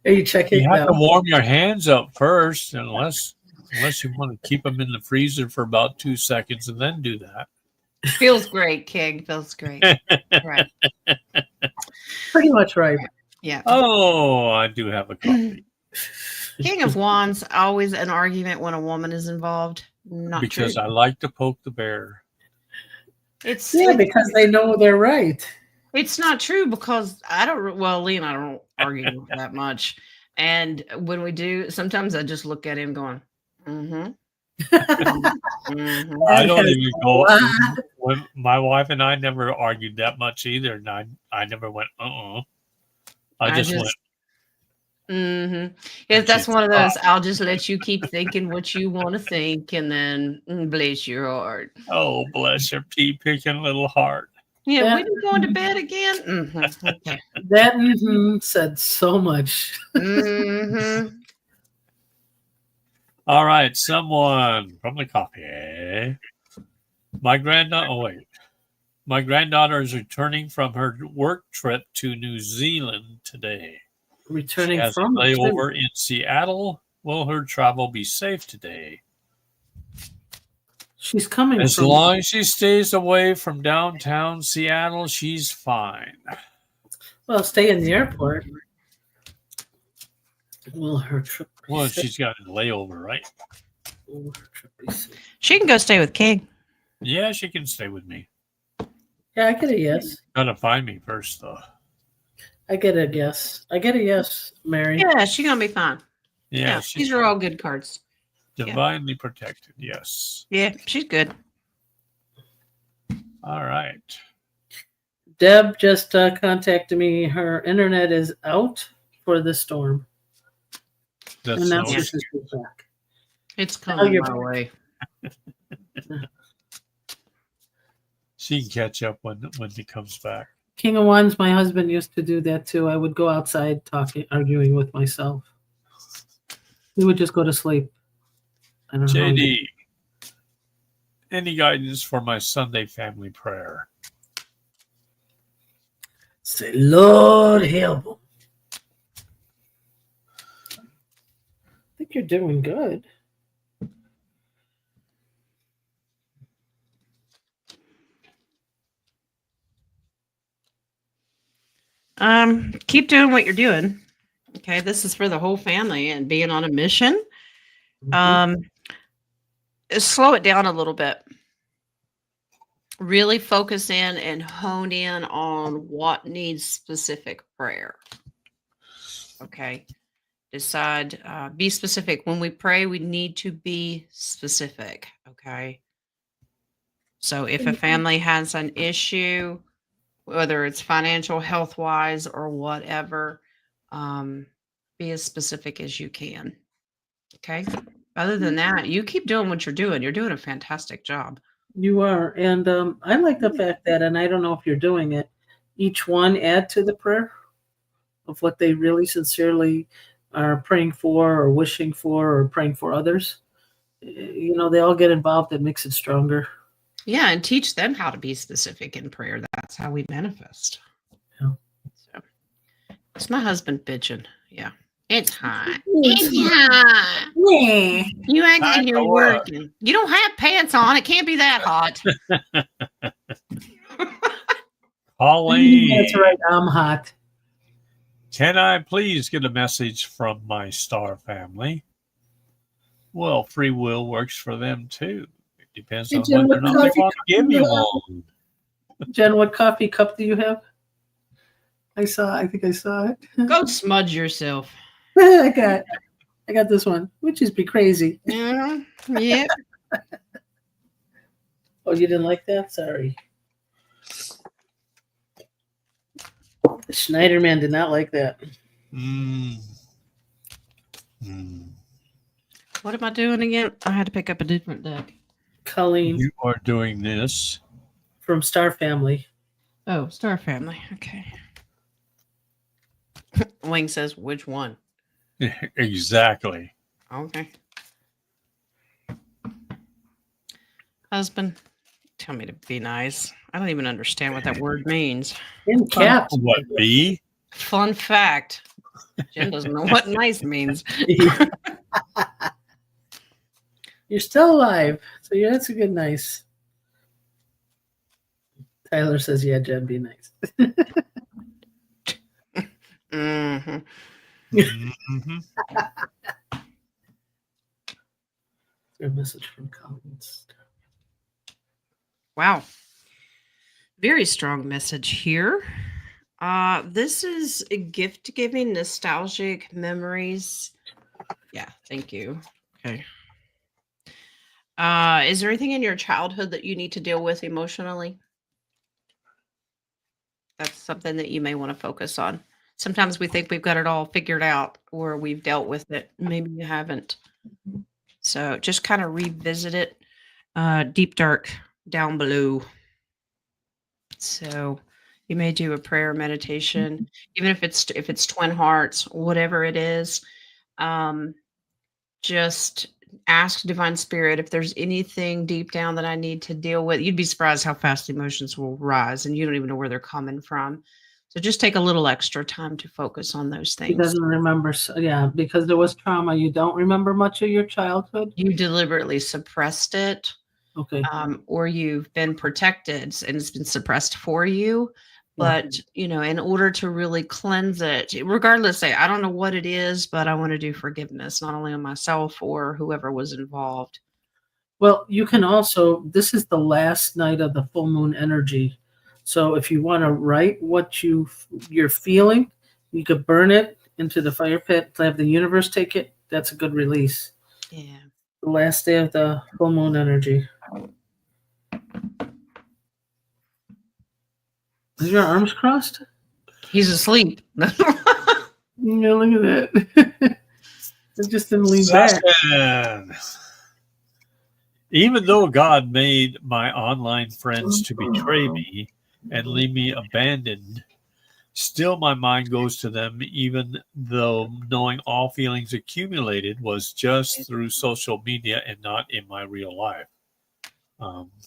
Are you checking? You have to warm your hands up first, unless you want to keep them in the freezer for about 2 seconds and then do that. Feels great, King. Feels great. Right. Pretty much right. Yeah. Oh, I do have a copy. King of Wands, always an argument when a woman is involved. Not because true. I like to poke the bear. It's because they know they're right. It's not true because Lee and I don't argue that much. And when we do, sometimes I just look at him going, mm-hmm. Mm-hmm. I don't even go. When my wife and I never argued that much either, and I never went. I just went. Mm-hmm. Yeah, that's one of those. I'll just let you keep thinking what you want to think, and then bless your heart. Oh, bless your pea-picking little heart. Yeah, when you going to bed again? Mm-hmm. Okay. That said so much. Mm-hmm. All right, someone from the copy. My granddaughter is returning from her work trip to New Zealand today. Returning she has from a layover in Seattle. Will her travel be safe today? She's coming. As long as she stays away from downtown Seattle, she's fine. Well, stay in the airport. Will her trip be Well, safe? she's got a layover, right? Will her trip be safe? She can go stay with King. Yeah, she can stay with me. Yeah, I get a yes. Gotta find me first, though. I get a yes. I get a yes, Mary. Yeah, she's gonna be fine. Yeah, these are all good cards. Divinely protected, yes. Yeah, she's good. All right. Deb just contacted me. Her internet is out for the storm. That's and she's back. It's coming my way. She can catch up when he comes back. King of Wands, my husband used to do that too. I would go outside arguing with myself. We would just go to sleep. I don't know. JD, any guidance for my Sunday family prayer? Say, Lord help them. I think you're doing good. Keep doing what you're doing. Okay, this is for the whole family and being on a mission. Slow it down a little bit. Really focus in and hone in on what needs specific prayer. Okay. Decide, be specific. When we pray, we need to be specific. Okay. So if a family has an issue, whether it's financial, health wise, or whatever, be as specific as you can. Okay. Other than that, you keep doing what you're doing. You're doing a fantastic job. You are. And I like the fact that, and I don't know if you're doing it, each one add to the prayer. of what they really sincerely are praying for or wishing for or praying for others, they all get involved. It makes it stronger. Yeah, and teach them how to be specific in prayer. That's how we manifest. Yeah. So, it's my husband bitching. Yeah. It's hot. It's hot. Yeah. You act like Time you're to work. working. You don't have pants on. It can't be that hot. Pauline, That's right. I'm hot. can I please get a message from my star family? Well, free will works for them too. It depends Hey, on Jen, whether or what not they coffee want cup to give do you you have? one. Jen, what coffee cup do you have? I think I saw it. Go smudge yourself. I got this one, which is be crazy. Yeah. Yep. Oh, you didn't like that? Sorry. The Schneiderman did not like that. Mm. Mm. What am I doing again? I had to pick up a different deck. Colleen You are doing this. from Star Family. Oh, Star Family. Okay. Wing says, which one? Exactly. Okay. Husband, tell me to be nice. I don't even understand what that word means. In caps. What, B? Fun fact. Jen doesn't know what nice means. You're still alive. So yeah, that's a good nice. Tyler says, yeah, Jen, be nice. Mm-hmm. Mm-hmm. A message from Collins. Wow. Very strong message here. This is a gift giving, nostalgic memories. Yeah, thank you. Okay. Is there anything in your childhood that you need to deal with emotionally? That's something that you may want to focus on. Sometimes we think we've got it all figured out or we've dealt with it. Maybe you haven't. So just kind of revisit it. Deep dark down below. So you may do a prayer meditation, even if it's twin hearts, whatever it is. Just ask divine spirit if there's anything deep down that I need to deal with. You'd be surprised how fast emotions will rise and you don't even know where they're coming from. So just take a little extra time to focus on those He things. doesn't remember. Yeah, because there was trauma. You don't remember much of your childhood? You deliberately suppressed it. Okay. Or you've been protected and it's been suppressed for you. But, in order to really cleanse it, regardless, say, I don't know what it is, but I want to do forgiveness, not only on myself or whoever was involved. Well, you can also, this is the last night of the full moon energy. So if you want to write what you're feeling, you could burn it into the fire pit to have the universe take it. That's a good release. Yeah. The last day of the full moon energy. Is your arms crossed? He's asleep. Yeah, look at that. It just didn't lean back. Even though God made my online friends to betray me and leave me abandoned, still my mind goes to them, even though knowing all feelings accumulated was just through social media and not in my real life.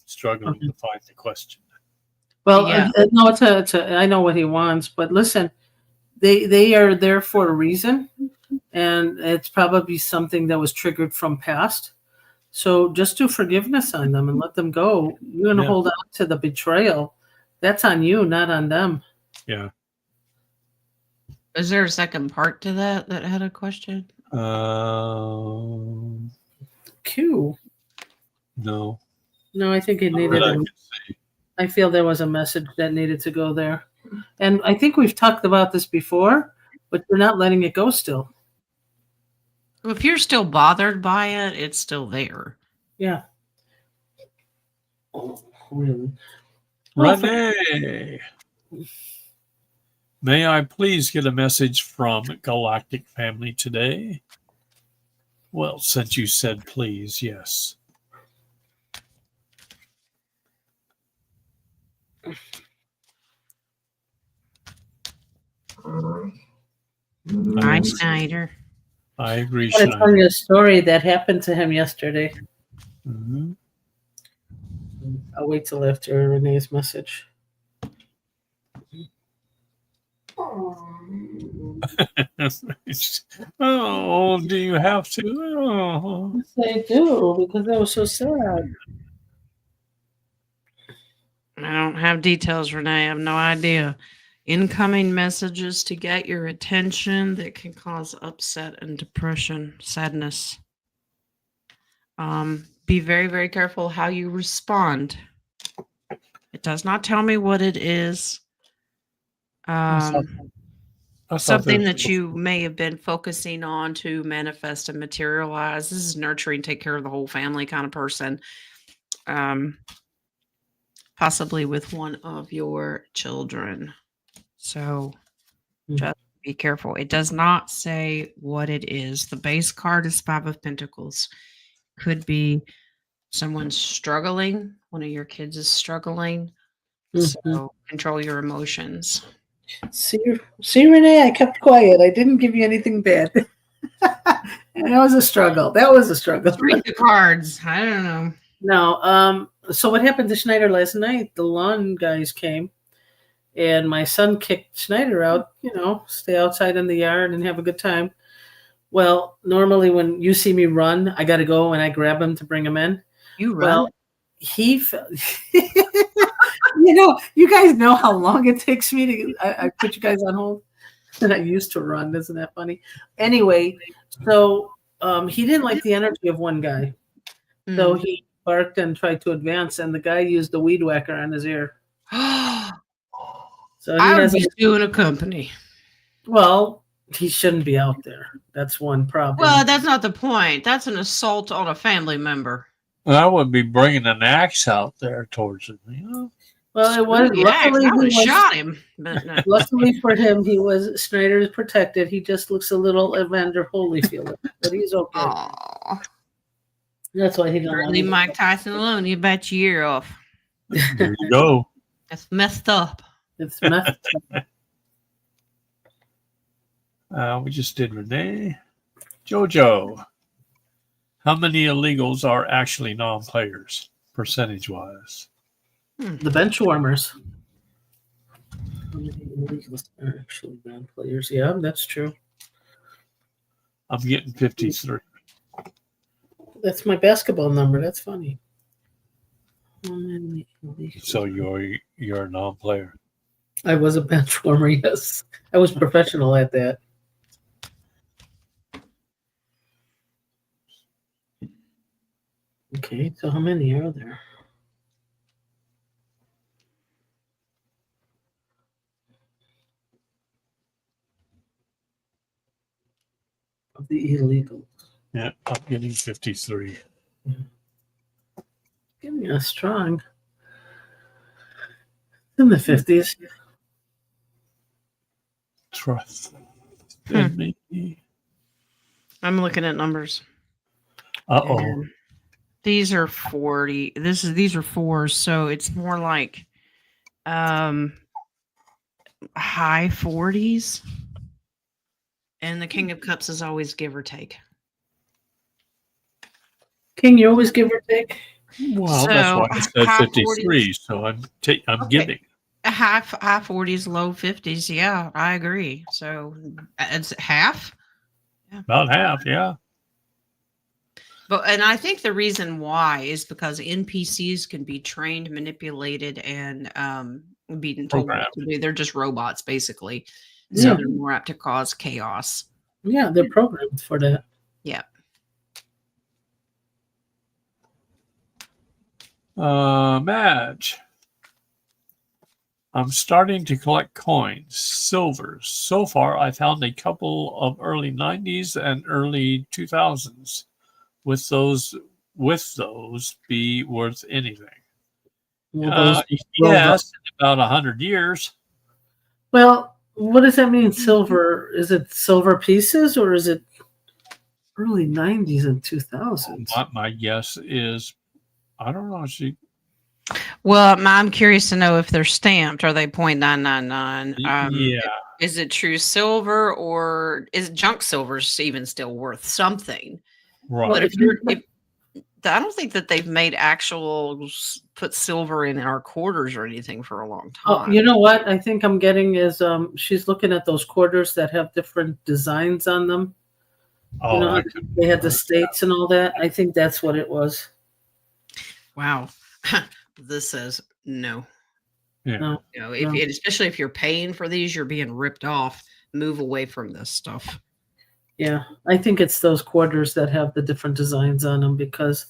Struggling to find the question. Well, Yeah. no, I know what he wants, but listen, they are there for a reason, and it's probably something that was triggered from past. So just do forgiveness on them and let them go. You're going to hold on to the betrayal. That's on you, not on them. Yeah. Is there a second part to that had a question? Q. No. No, I think it needed. I feel there was a message that needed to go there, and I think we've talked about this before, but you're not letting it go still. If you're still bothered by it, it's still there. Yeah. Oh, really? Renee, may I please get a message from Galactic Family today? Well, since you said please, yes. Hi, Schneider. I agree, I'm going to tell Schneider. you a story that happened to him yesterday. Mm-hmm. I'll wait till after Renee's message. Oh, do you have to? Oh. Yes, I do, because that was so sad. I don't have details, Renee. I have no idea. Incoming messages to get your attention that can cause upset and depression, sadness. Be very, very careful how you respond. It does not tell me what it is. Something that you may have been focusing on to manifest and materialize. This is nurturing, take care of the whole family kind of person. Possibly with one of your children. So just be careful. It does not say what it is. The base card is Five of Pentacles. Could be someone struggling. One of your kids is struggling. So control your emotions. See, Renee, I kept quiet. I didn't give you anything bad. And that was a struggle. Read the cards. I don't know. No. So what happened to Schneider last night? The lawn guys came, and my son kicked Schneider out. Stay outside in the yard and have a good time. Well, normally when you see me run, I got to go and I grab him to bring him in. You run. Well, he. You guys know how long it takes me to. I put you guys on hold. And I used to run. Isn't that funny? Anyway, so he didn't like the energy of one guy. So he barked and tried to advance, and the guy used the weed whacker on his ear. So I would be suing a company. Well, he shouldn't be out there. That's one problem. Well, that's not the point. That's an assault on a family member. I would be bringing an axe out there towards him. Well, it was luckily I would have shot him. But no. Luckily for him, Schneider is protected. He just looks a little Evander Holyfield, but he's okay. Aww. That's why he don't leave Mike Tyson alone. You bet your ear off. There you go. That's messed up. It's messed up. We just did Renee. Jojo. How many illegals are actually non-players, percentage-wise? The bench warmers. How many illegals are actually non-players? Yeah, that's true. I'm getting 53. That's my basketball number. That's funny. So you're a non-player. I was a bench warmer, yes. I was professional at that. Okay, so how many are there? Of the illegals. Yeah, I'm getting 53. Give me a strong. In the 50s. Trust in me. I'm looking at numbers. Uh-oh. And these are 40. These are fours, so it's more like high 40s. And the King of Cups is always give or take. King, you always give or take? Well, so that's why I said 53. 40s. So I'm okay. Giving. High 40s, low 50s. Yeah, I agree. So it's half. Yeah. About half, yeah. And I think the reason why is because NPCs can be trained, manipulated, and beaten told what to do. They're just robots, basically. So they're more apt to cause chaos. Yeah, they're programmed for that. Yeah. Madge. I'm starting to collect coins, silvers. So far, I found a couple of early 90s and early 2000s. With those be worth anything? Yes, in about 100 years. Well, what does that mean, silver? Is it silver pieces or is it early 90s and 2000s? My guess is, I don't know. Well, I'm curious to know if they're stamped. Are they .999? Yeah. is it true silver or is junk silver even still worth something? Right. But I don't think that they've made put silver in our quarters or anything for a long Oh, time. you know what I think I'm getting is she's looking at those quarters that have different designs on them. Oh, You know, they had the states and all that. I think that's what it was. Wow. This says no. Yeah. No, You know, especially if you're paying for these, you're being ripped off. Move away from this stuff. yeah, I think it's those quarters that have the different designs on them because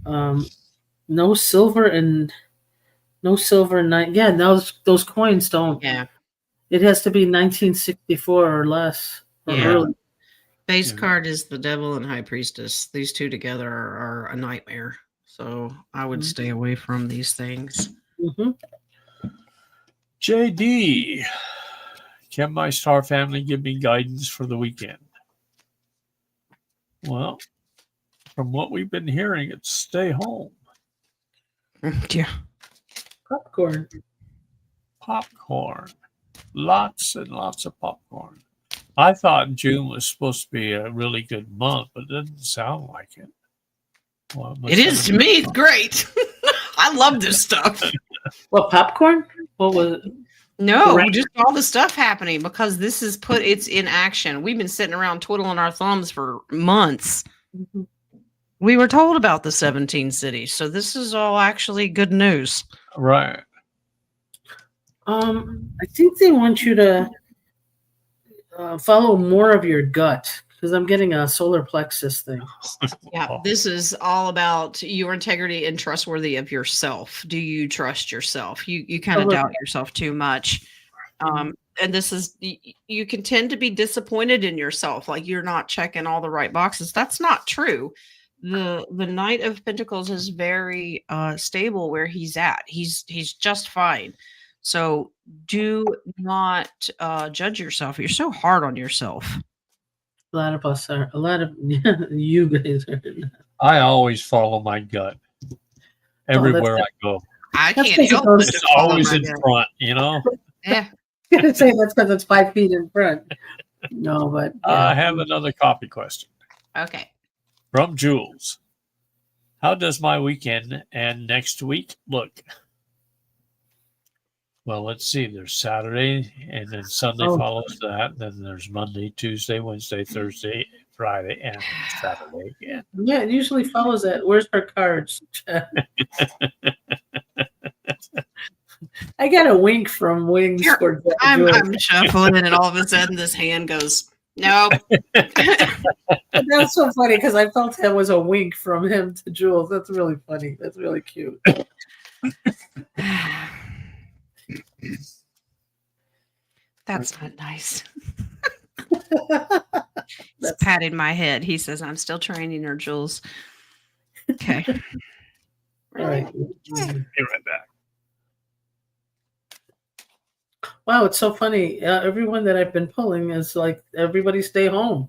no silver and yeah, those coins don't. Yeah. It has to be 1964 or less or early. Base card is the devil and high priestess. These two together are a nightmare. So I would stay away from these things. Mm-hmm. JD, can my star family give me guidance for the weekend? Well, from what we've been hearing, it's stay home. Yeah. Popcorn. Lots and lots of popcorn. I thought June was supposed to be a really good month, but it doesn't sound like it. Well, it is to me. It's great. I love this stuff. What, popcorn? What was it? No, just all the stuff happening because it's in action. We've been sitting around twiddling our thumbs for months. Mm-hmm. We were told about the 17 cities, so this is all actually good news. Right. I think they want you to follow more of your gut because I'm getting a solar plexus thing. Yeah, this is all about your integrity and trustworthy of yourself. Do you trust yourself? You kind of doubt yourself too much. And this is, you can tend to be disappointed in yourself, like you're not checking all the right boxes. That's not true. The Knight of Pentacles is very stable where he's at. He's just fine. So do not judge yourself. You're so hard on yourself. A lot of us are. A lot of you guys are. I always follow my gut everywhere I go. I can't help it. It's always in front, you know? Yeah. I'm going to say that's because it's 5 feet in front. No, but. Yeah. I have another copy question. Okay. From Jules. How does my weekend and next week look? Well, let's see. There's Saturday, and then Sunday follows that. Then there's Monday, Tuesday, Wednesday, Thursday, Friday, and Saturday again. Yeah, it usually follows that. Where's her cards? I got a wink from Wings. I'm shuffling, and all of a sudden this hand goes, nope. That's so funny because I felt that was a wink from him to Jules. That's really funny. That's really cute. That's not nice. He's patting my head. He says, I'm still training her, Jules. Okay. All right. Be right back. Wow, it's so funny. Everyone that I've been pulling is like, everybody stay home.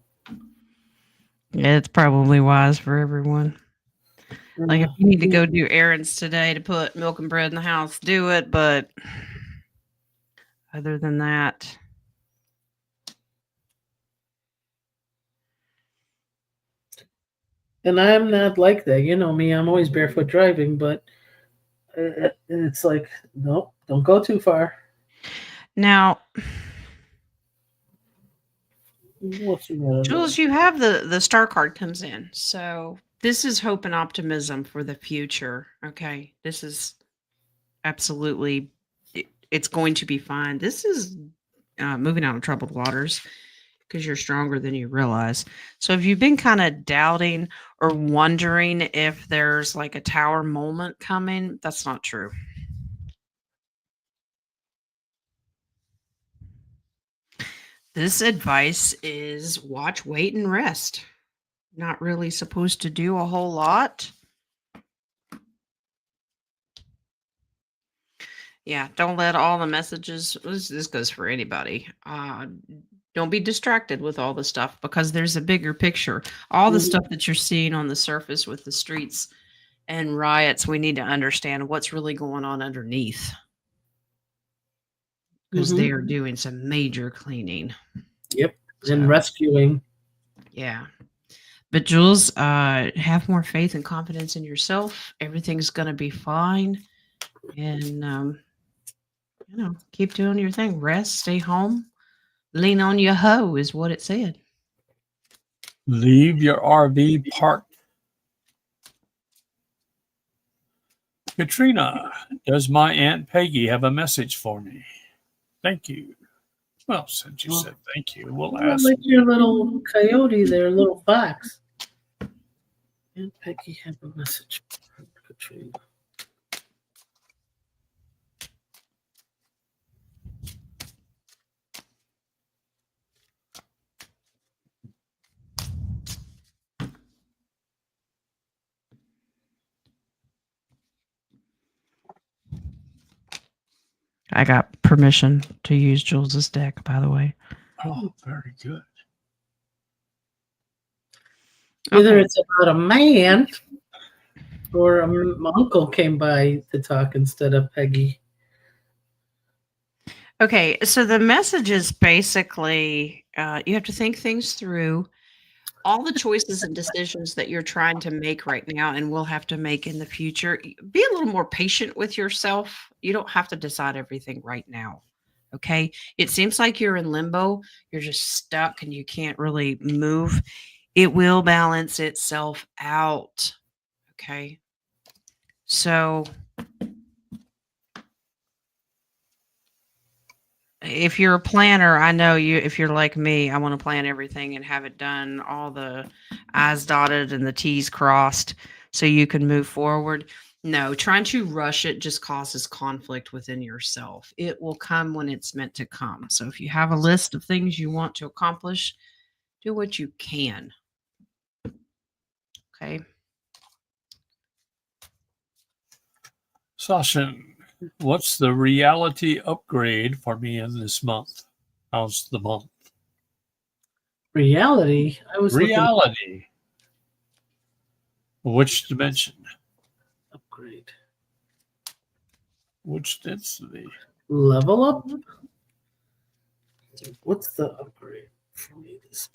Yeah, it's probably wise for everyone. Like, if you need to go do errands today to put milk and bread in the house, do it. But other than that, and I'm not like that. You know me, I'm always barefoot driving, but it's like, nope, don't go too far. Now, Jules, you have the star card comes in. So this is hope and optimism for the future. Okay. This is absolutely, it's going to be fine. This is moving out of troubled waters because you're stronger than you realize. So if you've been kind of doubting or wondering if there's like a tower moment coming, that's not true. This advice is watch, wait, and rest. Not really supposed to do a whole lot. Yeah, don't let all the messages, this goes for anybody. Don't be distracted with all the stuff because there's a bigger picture. All the stuff that you're seeing on the surface with the streets and riots, we need to understand what's really going on underneath. because they are doing some major cleaning. Yep. And rescuing. Yeah. But Jules, have more faith and confidence in yourself. Everything's going to be fine. And, keep doing your thing. Rest, stay home, lean on your hoe is what it said. Leave your RV parked. Katrina, does my Aunt Peggy have a message for me? Thank you. Well, since you said thank you, we'll ask. Like your little coyote there, little fox. Aunt Peggy have a message for Katrina. I got permission to use Jules's deck, by the way. Oh, very good. Either it's about a man or my uncle came by to talk instead of Peggy. Okay, so the message is basically you have to think things through. All the choices and decisions that you're trying to make right now and will have to make in the future, be a little more patient with yourself. You don't have to decide everything right now. Okay. It seems like you're in limbo. You're just stuck and you can't really move. It will balance itself out. Okay. So if you're a planner, I know you, if you're like me, I want to plan everything and have it done, all the I's dotted and the T's crossed so you can move forward. No, trying to rush it just causes conflict within yourself. It will come when it's meant to come. So if you have a list of things you want to accomplish, do what you can. Okay. Sasha, what's the reality upgrade for me in this month? How's the month? Reality? I was reality. Which dimension? Upgrade. Which density? Level up? What's the upgrade for me this?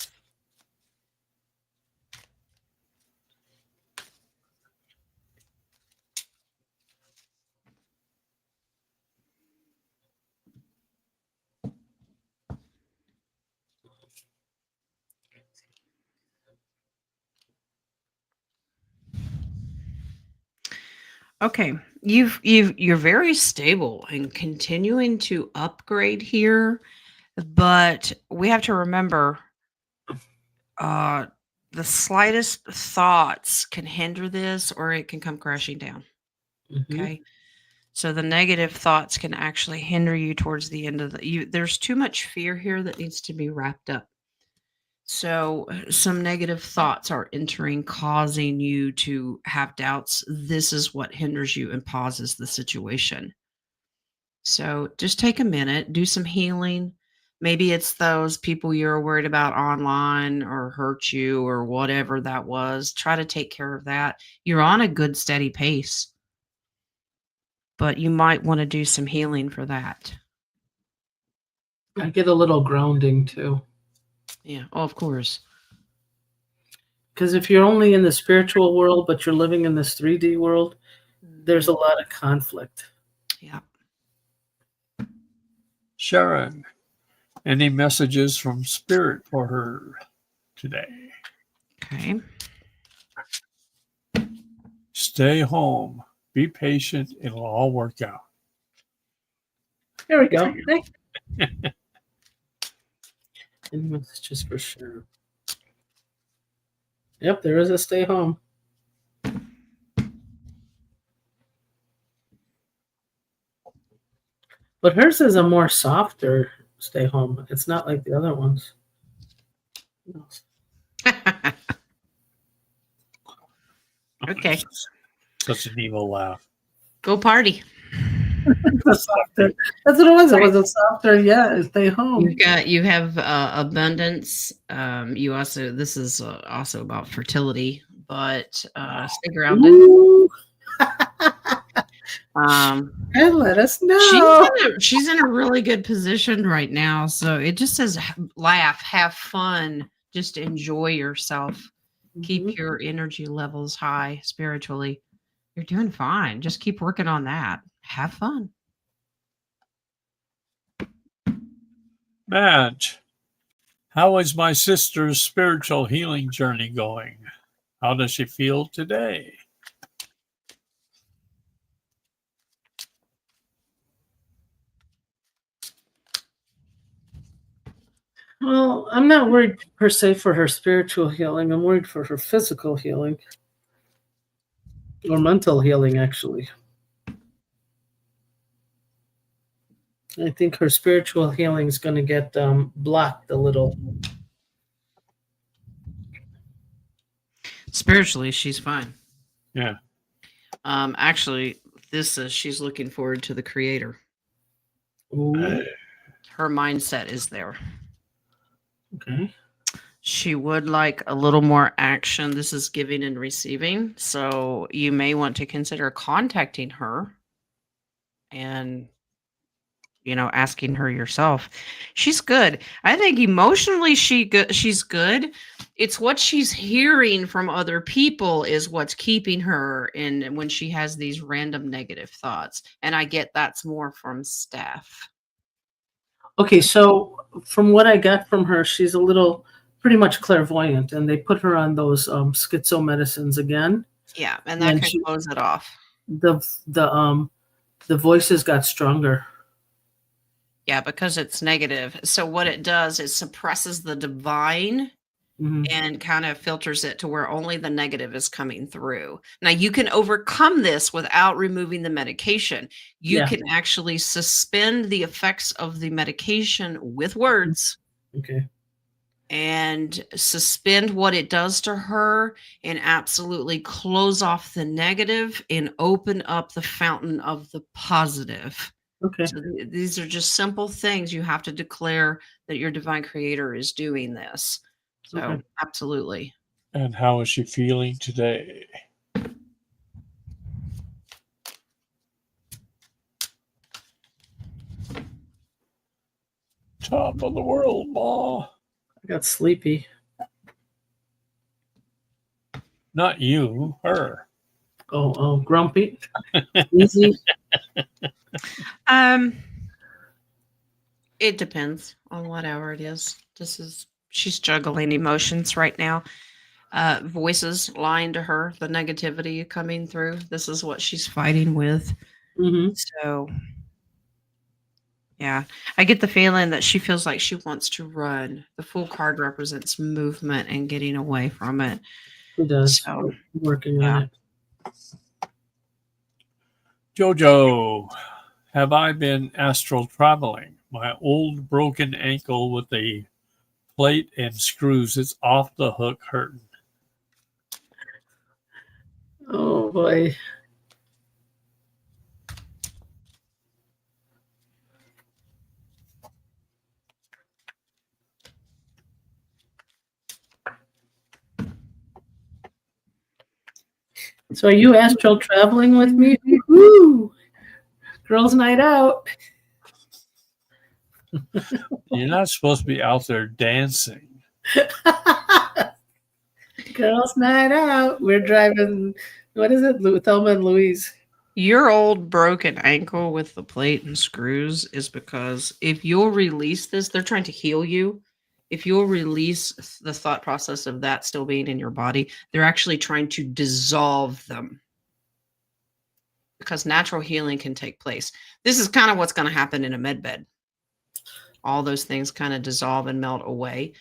Okay, you're very stable and continuing to upgrade here, but we have to remember the slightest thoughts can hinder this or it can come crashing down. Okay. So the negative thoughts can actually hinder you towards the end of there's too much fear here that needs to be wrapped up. So some negative thoughts are entering, causing you to have doubts. This is what hinders you and pauses the situation. So just take a minute, do some healing. Maybe it's those people you're worried about online or hurt you or whatever that was. Try to take care of that. You're on a good, steady pace, but you might want to do some healing for that. I get a little grounding too. Yeah. Oh, of course. Because if you're only in the spiritual world, but you're living in this 3D world, there's a lot of conflict. Yeah. Sharon, any messages from Spirit for her today? Okay. Stay home. Be patient. It'll all work out. There we go. And messages for sure. Yep, there is a stay home. But hers is a more softer stay home. It's not like the other ones. Okay. Such an evil laugh. Go party. Softer. That's what it was. It was a softer, stay home. You have abundance. You also, this is also about fertility, but stay grounded. And let us know. She's in a really good position right now. So it just says laugh, have fun, just enjoy yourself. Keep your energy levels high spiritually. You're doing fine. Just keep working on that. Have fun. Madge, how is my sister's spiritual healing journey going? How does she feel today? Well, I'm not worried per se for her spiritual healing. I'm worried for her physical healing or mental healing, actually. I think her spiritual healing is going to get blocked a little. Spiritually, she's fine. Yeah. Actually, this says she's looking forward to the Creator. Ooh. Her mindset is there. Okay. She would like a little more action. This is giving and receiving. So you may want to consider contacting her and, asking her yourself. She's good. I think emotionally she's good. It's what she's hearing from other people is what's keeping her in when she has these random negative thoughts. And I get that's more from staff. Okay, so from what I got from her, she's a little pretty much clairvoyant, and they put her on those schizo medicines again. Yeah, and that can close it off. The voices got stronger. Yeah, because it's negative. So what it does is suppresses the divine and kind of filters it to where only the negative is coming through. Now, you can overcome this without removing the medication. You can actually suspend the effects of the medication with words. Okay. And suspend what it does to her and absolutely close off the negative and open up the fountain of the positive. Okay. So these are just simple things you have to declare that your divine creator is doing this. So absolutely. And how is she feeling today? Top of the world, Ma. I got sleepy. Not you, her. Oh, grumpy. Easy. It depends on what hour it is. She's juggling emotions right now. Voices lying to her, the negativity coming through. This is what she's fighting with. So, yeah, I get the feeling that she feels like she wants to run. The Fool card represents movement and getting away from it. It does. So, working on it. Jojo, have I been astral traveling? My old broken ankle with the plate and screws is off the hook hurting. Oh boy. So are you astral traveling with me? Woo! Girls' night out. You're not supposed to be out there dancing. Girls' night out. We're driving, what is it? Thelma and Louise. Your old broken ankle with the plate and screws is because if you'll release this, they're trying to heal you. If you'll release the thought process of that still being in your body, they're actually trying to dissolve them. Because natural healing can take place. This is kind of what's going to happen in a med bed. All those things kind of dissolve and melt away.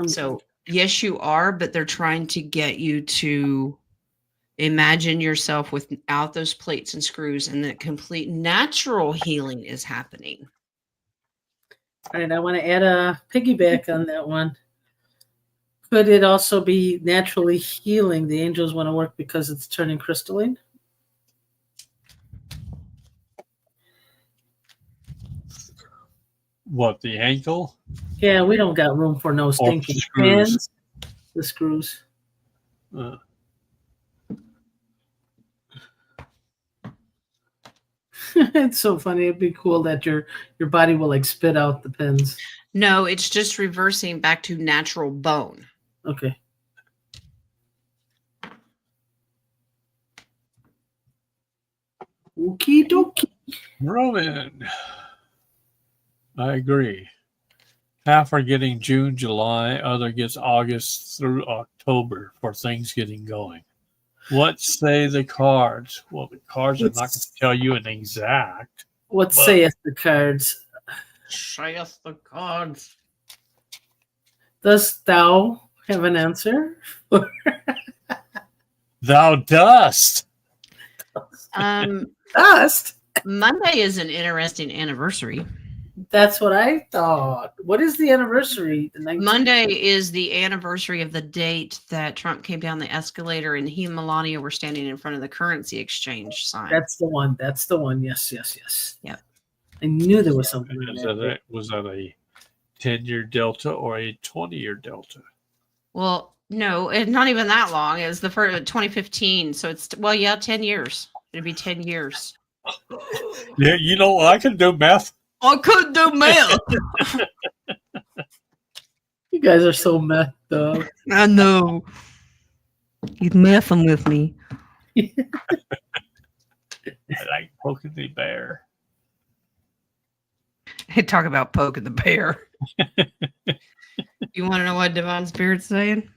So, yes, you are, but they're trying to get you to imagine yourself without those plates and screws, and that complete natural healing is happening. All right, I want to add a piggyback on that one. Could it also be naturally healing? The angels want to work because it's turning crystalline? What, the ankle? Yeah, we don't got room for no stinking pins. The screws. It's so funny. It'd be cool that your body will like spit out the pins. No, it's just reversing back to natural bone. Okay. Okie dokie. Roman. I agree. Half are getting June, July, other gets August through October for things getting going. What say the cards? Well, the cards are not going to tell you an exact. What saith the cards? Saith the cards. Dost thou have an answer? Thou dost. Dust? Monday is an interesting anniversary. That's what I thought. What is the anniversary? The 19th? Monday is the anniversary of the date that Trump came down the escalator and he and Melania were standing in front of the currency exchange sign. That's the one. That's the one. Yes, yes, yes. Yep. I knew there was something. Was that a 10-year delta or a 20-year delta? Well, no, it's not even that long. It was the first 2015. So it's 10 years. It'd be 10 years. Yeah, you know, I can do math. I couldn't do math. You guys are so messed up. I know. He's messing with me. I like poking the bear. Hey, talk about poking the bear. You want to know what Divine Spirit's saying?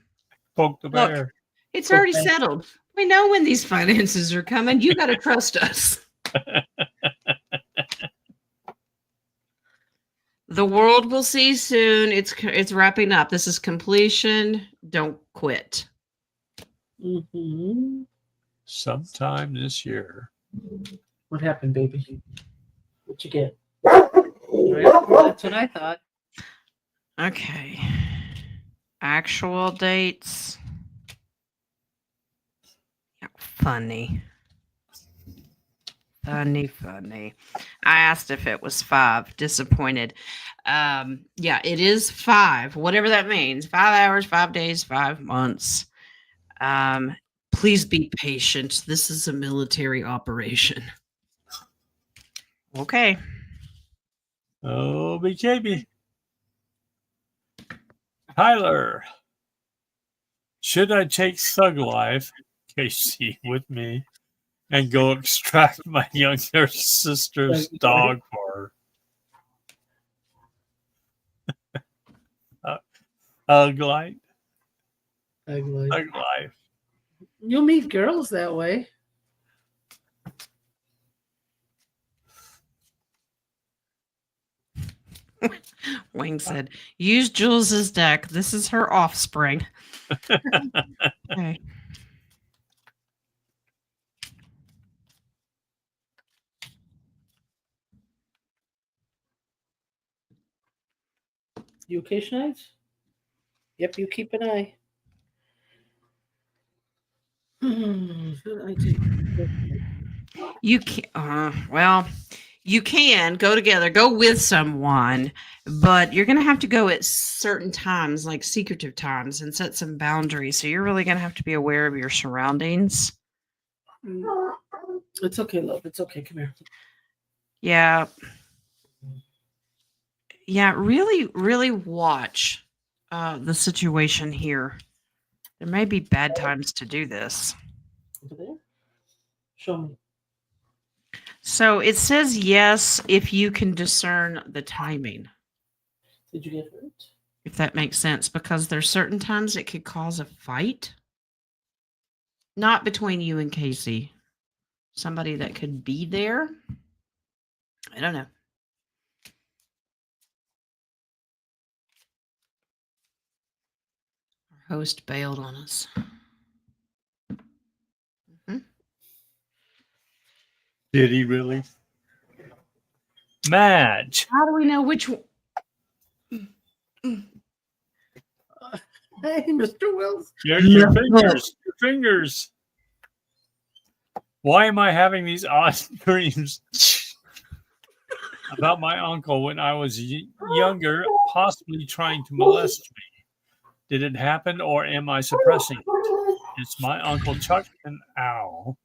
Poke the bear. Look, it's already settled. We know when these finances are coming. You got to trust us. The world will see soon. It's wrapping up. This is completion. Don't quit. Mm-hmm. Sometime this year. What happened, baby? What you get? That's what I thought. Okay. Actual dates. Funny. Funny. I asked if it was 5. Disappointed. Yeah, it is 5. Whatever that means. 5 hours, 5 days, 5 months. Please be patient. This is a military operation. Okay. Oh, BKB. Tyler. Should I take Thug Life, Casey, with me and go extract my younger sister's dog for her? Thug Life. Thug Life. You'll meet girls that way. Wing said, use Jules's deck. This is her offspring. Okay. You okay, Schneids? Yep, you keep an eye. You can you can go together, go with someone, but you're going to have to go at certain times, like secretive times, and set some boundaries. So you're really going to have to be aware of your surroundings. It's okay, love. It's okay. Come here. Yeah. Yeah, really, really watch the situation here. There may be bad times to do this. Over there? Show me. So it says yes if you can discern the timing. Did you get hurt? If that makes sense, because there's certain times it could cause a fight. Not between you and Casey. Somebody that could be there. I don't know. Our host bailed on us. Did he really? Madge. How do we know which one? Hey, Mr. Wills. Your fingers. Why am I having these odd dreams about my uncle when I was younger, possibly trying to molest me? Did it happen or am I suppressing it? It's my Uncle Chuck and Al.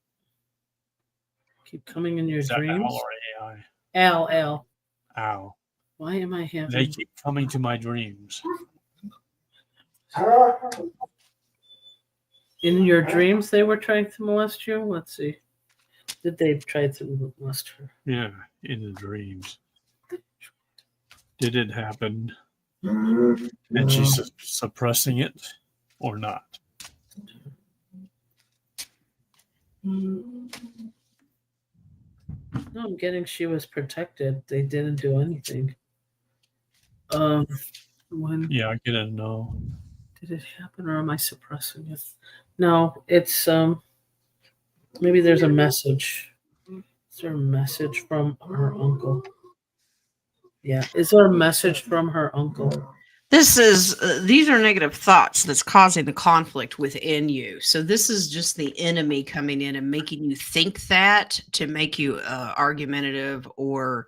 Keep coming in your Is that dreams. Al or I. Al. Ow. Why am I They having... keep coming to my dreams. In your dreams they were trying to molest you? Let's see. Did they try to molest her? Yeah, in the dreams. Did it happen? And she's suppressing it or not? No, I'm getting she was protected. They didn't do anything. When Yeah, I get a no. did it happen, or am I suppressing it? No, it's maybe there's a message. Is there a message from her uncle? Yeah, is there a message from her uncle? These are negative thoughts that's causing the conflict within you. So this is just the enemy coming in and making you think that to make you argumentative or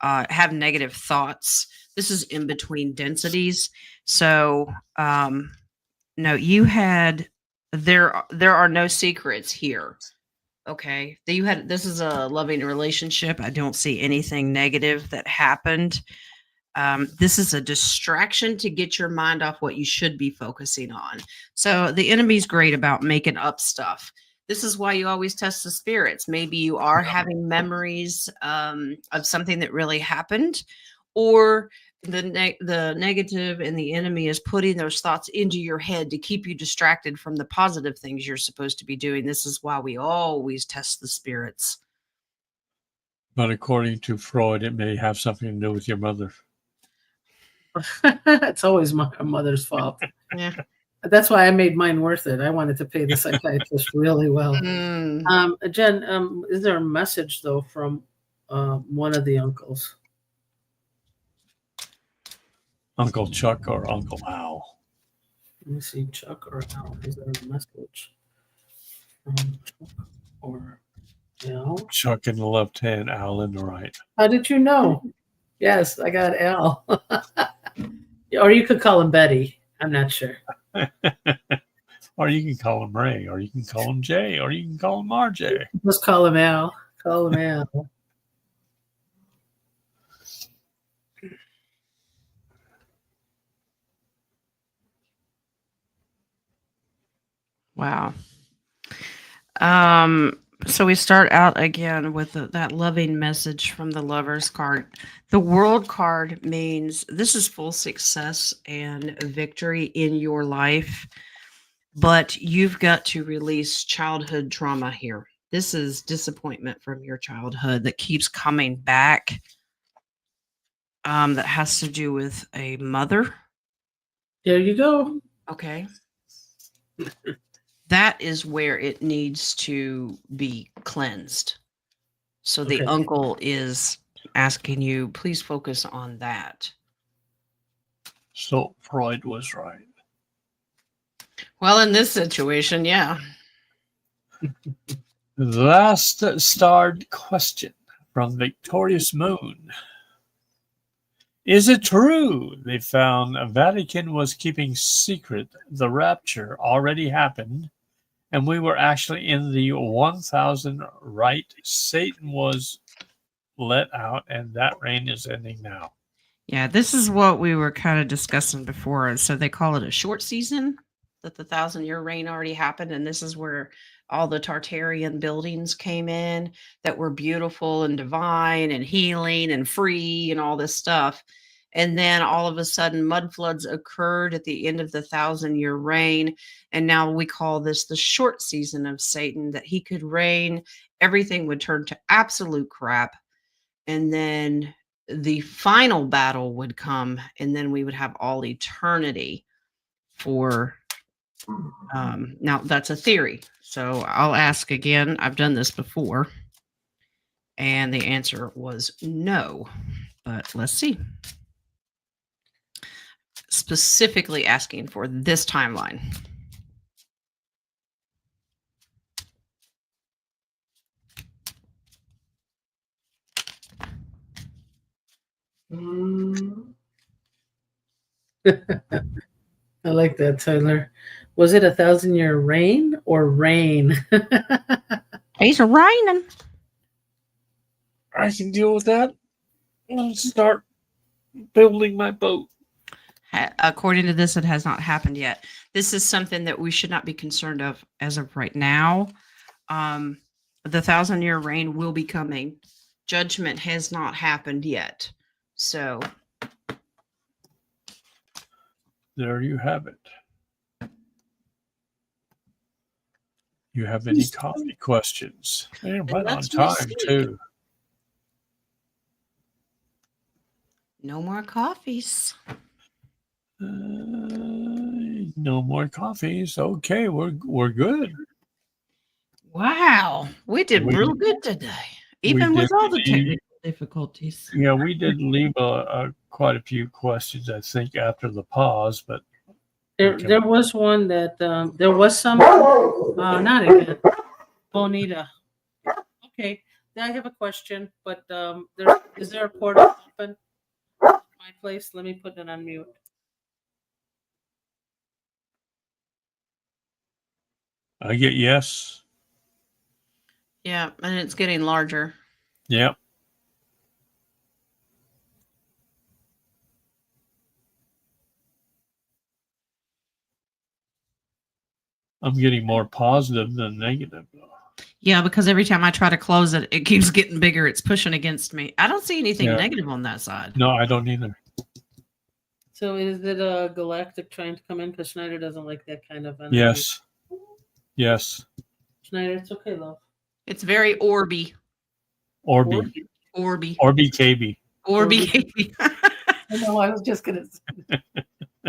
have negative thoughts. This is in between densities. So no, you had there are no secrets here. Okay. This is a loving relationship. I don't see anything negative that happened. This is a distraction to get your mind off what you should be focusing on. So the enemy's great about making up stuff. This is why you always test the spirits. Maybe you are having memories of something that really happened, or the negative and the enemy is putting those thoughts into your head to keep you distracted from the positive things you're supposed to be doing. This is why we always test the spirits. But according to Freud, it may have something to do with your mother. It's always my mother's fault. Yeah. That's why I made mine worth it. I wanted to pay the psychiatrist really well. Jen, is there a message though from one of the uncles? Uncle Chuck or Uncle Al? Let me see, Chuck or Al. Is there a message from Chuck or Al? Chuck in the left hand, Al in the right. How did you know? Yes, I got Al. Or you could call him Betty. I'm not sure. Or you can call him Ray, or you can call him Jay, or you can call him RJ. Let's call him Al. Call him Al. Wow. So we start out again with that loving message from the Lover's card. The World card means this is full success and victory in your life, but you've got to release childhood trauma here. This is disappointment from your childhood that keeps coming back. That has to do with a mother. There you go. Okay. That is where it needs to be cleansed. So the uncle is asking you, please focus on that. So Freud was right. Well, in this situation, yeah. Last starred question from Victorious Moon. Is it true they found Vatican was keeping secret the rapture already happened, and we were actually in the 1000 right? Satan was let out, and that reign is ending now. Yeah, this is what we were kind of discussing before. And so they call it a short season, that the 1,000-year reign already happened. And this is where all the Tartarian buildings came in that were beautiful and divine and healing and free and all this stuff. And then all of a sudden, mud floods occurred at the end of the 1,000-year reign. And now we call this the short season of Satan, that he could reign. Everything would turn to absolute crap. And then the final battle would come. And then we would have all eternity for, now that's a theory. So I'll ask again. I've done this before. And the answer was no. But let's see. Specifically asking for this timeline. I like that, Tyler. Was it 1,000-year reign or rain? He's raining. I can deal with that. Let's start building my boat. According to this, it has not happened yet. This is something that we should not be concerned of as of right now. The 1,000-year reign will be coming. Judgment has not happened yet. So there you have it. You have any coffee questions? Man, right on time, too. No more coffees. No more coffees. Okay, we're good. Wow, we did real good today, even with all the technical difficulties. Yeah, we did leave quite a few questions, I think, after the pause, but there was one that there was some. Not again. Bonita. Okay, I have a question, but is there a portal open at my place? Let me put it on mute. I get yes. Yeah, and it's getting larger. Yep. I'm getting more positive than negative. Yeah, because every time I try to close it, it keeps getting bigger. It's pushing against me. I don't see anything negative on that side. No, I don't either. So is it a galactic trying to come in? Because Schneider doesn't like that kind of energy. Yes. Yes. Schneider, it's okay, love. It's very Orby. Orby. Orby. Orby KB. Orby KB. I know, I was just going to say.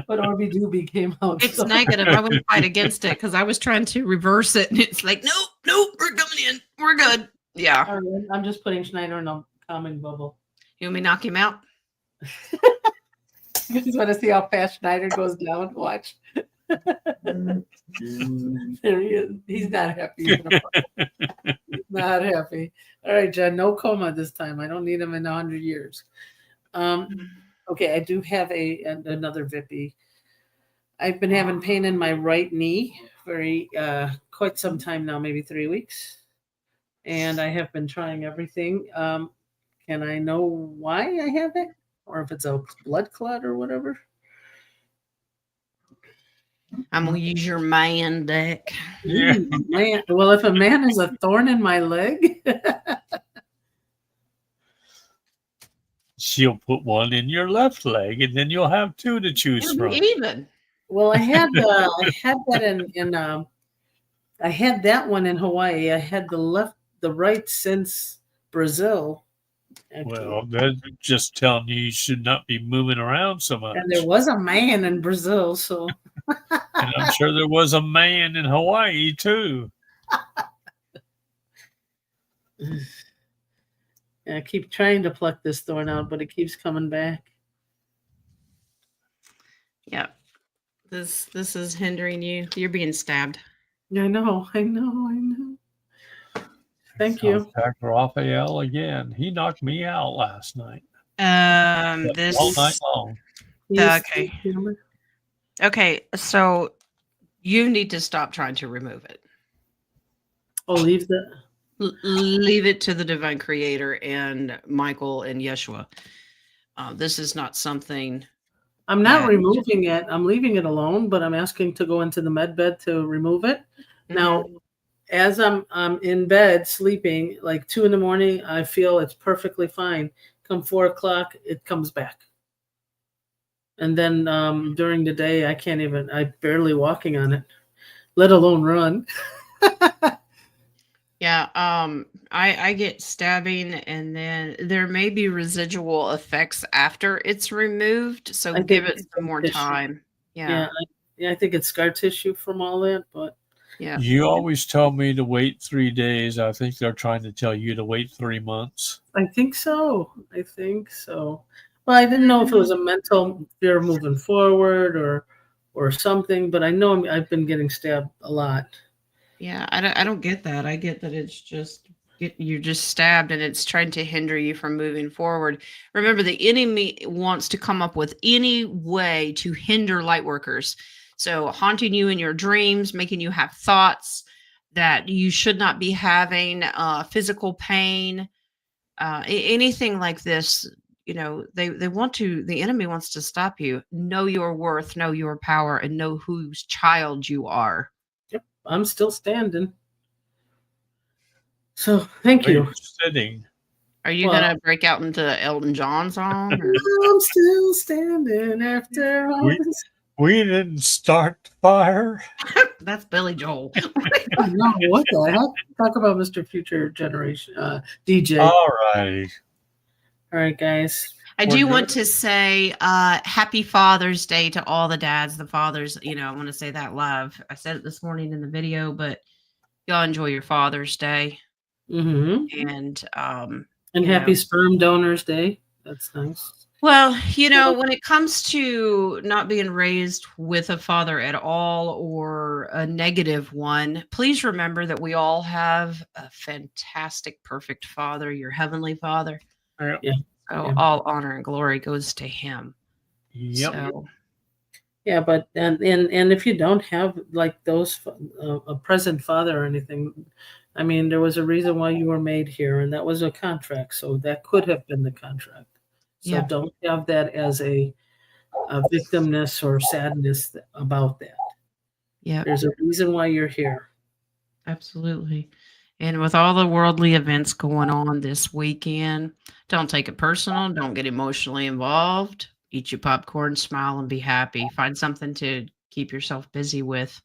But Orby Doobie came out. It's negative. I wouldn't fight against it because I was trying to reverse it, and it's like, nope, we're coming in. We're good. Yeah. All right, I'm just putting Schneider in a calming bubble. You want me to knock him out? You just want to see how fast Schneider goes down? Watch. There he is. He's not happy. He's not happy. All right, Jen, no coma this time. I don't need him in 100 years. Okay, I do have another Vippy. I've been having pain in my right knee for quite some time now, maybe 3 weeks. And I have been trying everything. Can I know why I have it? Or if it's a blood clot or whatever? I'm going to use your man deck. Yeah. Man. Well, if a man is a thorn in my leg... She'll put one in your left leg, and then you'll have two to choose from. Even. Well, I had that I had that one in Hawaii. I had the right since Brazil. Actually. Well, they're just telling you should not be moving around so much. And there was a man in Brazil, so. And I'm sure there was a man in Hawaii too. I keep trying to pluck this thorn out, but it keeps coming back. Yeah. This is hindering you. You're being stabbed. I know. Thank you. Contact Raphael again. He knocked me out last night. This all night long. Okay. Okay, so you need to stop trying to remove it. Oh, leave that. Leave it to the divine creator and Michael and Yeshua. This is not something. I'm not removing it. I'm leaving it alone, but I'm asking to go into the med bed to remove it. Mm-hmm. Now, as I'm in bed sleeping, like 2 a.m, I feel it's perfectly fine. Come 4 o'clock, it comes back. And then during the day, I'm barely walking on it, let alone run. Yeah, I get stabbing, and then there may be residual effects after it's removed. So give it some more time. Yeah, I think it's scar tissue from all that, but yeah. You always tell me to wait 3 days. I think they're trying to tell you to wait 3 months. I think so. Well, I didn't know if it was a mental fear moving forward or something, but I know I've been getting stabbed a lot. Yeah, I don't get that. I get that it's just you're just stabbed and it's trying to hinder you from moving forward. Remember, the enemy wants to come up with any way to hinder light workers. So haunting you in your dreams, making you have thoughts that you should not be having, physical pain, anything like this, the enemy wants to stop you. Know your worth, know your power, and know whose child you are. Yep, I'm still standing. So thank you. Sitting. Are you gonna break out into Elton John song? Or? I'm still standing after all this. We didn't start the fire. That's Billy Joel. No, what the heck? Talk about Mr. Future Generation DJ. All righty. All right, guys. I do want to say happy Father's Day to all the dads, the fathers. I want to say that live. I said it this morning in the video, but y'all enjoy your Father's Day. Mm-hmm. And happy Sperm Donors Day. That's nice. Well, when it comes to not being raised with a father at all or a negative one, please remember that we all have a fantastic, perfect father, your heavenly Father. Yeah. So all honor and glory goes to him. Yep. So, yeah, but and if you don't have like those a present father or anything, I mean, there was a reason why you were made here, and that was a contract. So that could have been the contract. So don't have that as a victimness or sadness about that. Yeah, there's a reason why you're here. Absolutely. And with all the worldly events going on this weekend, don't take it personal. Don't get emotionally involved. Eat your popcorn, smile, and be happy. Find something to keep yourself busy with.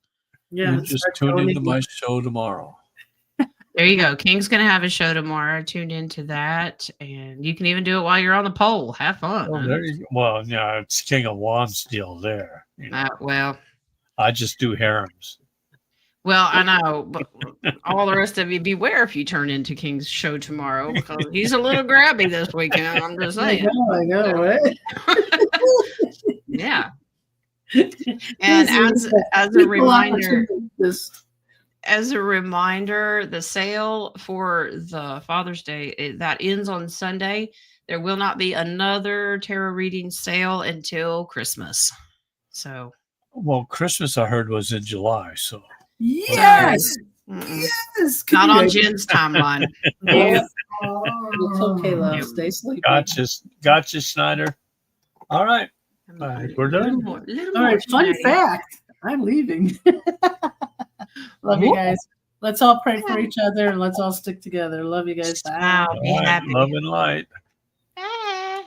Yeah, just tune into my show tomorrow. There you go. King's going to have a show tomorrow. Tune into that. And you can even do it while you're on the pole. Have fun. Well, yeah, it's King of Wands deal there. Well, I just do harems. Well, I know, but all the rest of you beware if you turn into King's show tomorrow because he's a little grabby this weekend. I'm just saying. I know, right? Yeah. And as a reminder, the sale for the Father's Day that ends on Sunday. There will not be another tarot reading sale until Christmas. So, well, Christmas I heard was in July. So, yes, yes, not on Jen's timeline. It's okay, love. Stay sleepy. Gotcha, Snyder. All right. We're done. All right, fun fact. I'm leaving. Love you guys. Let's all pray for each other and let's all stick together. Love you guys. Bye. Love and light. Bye.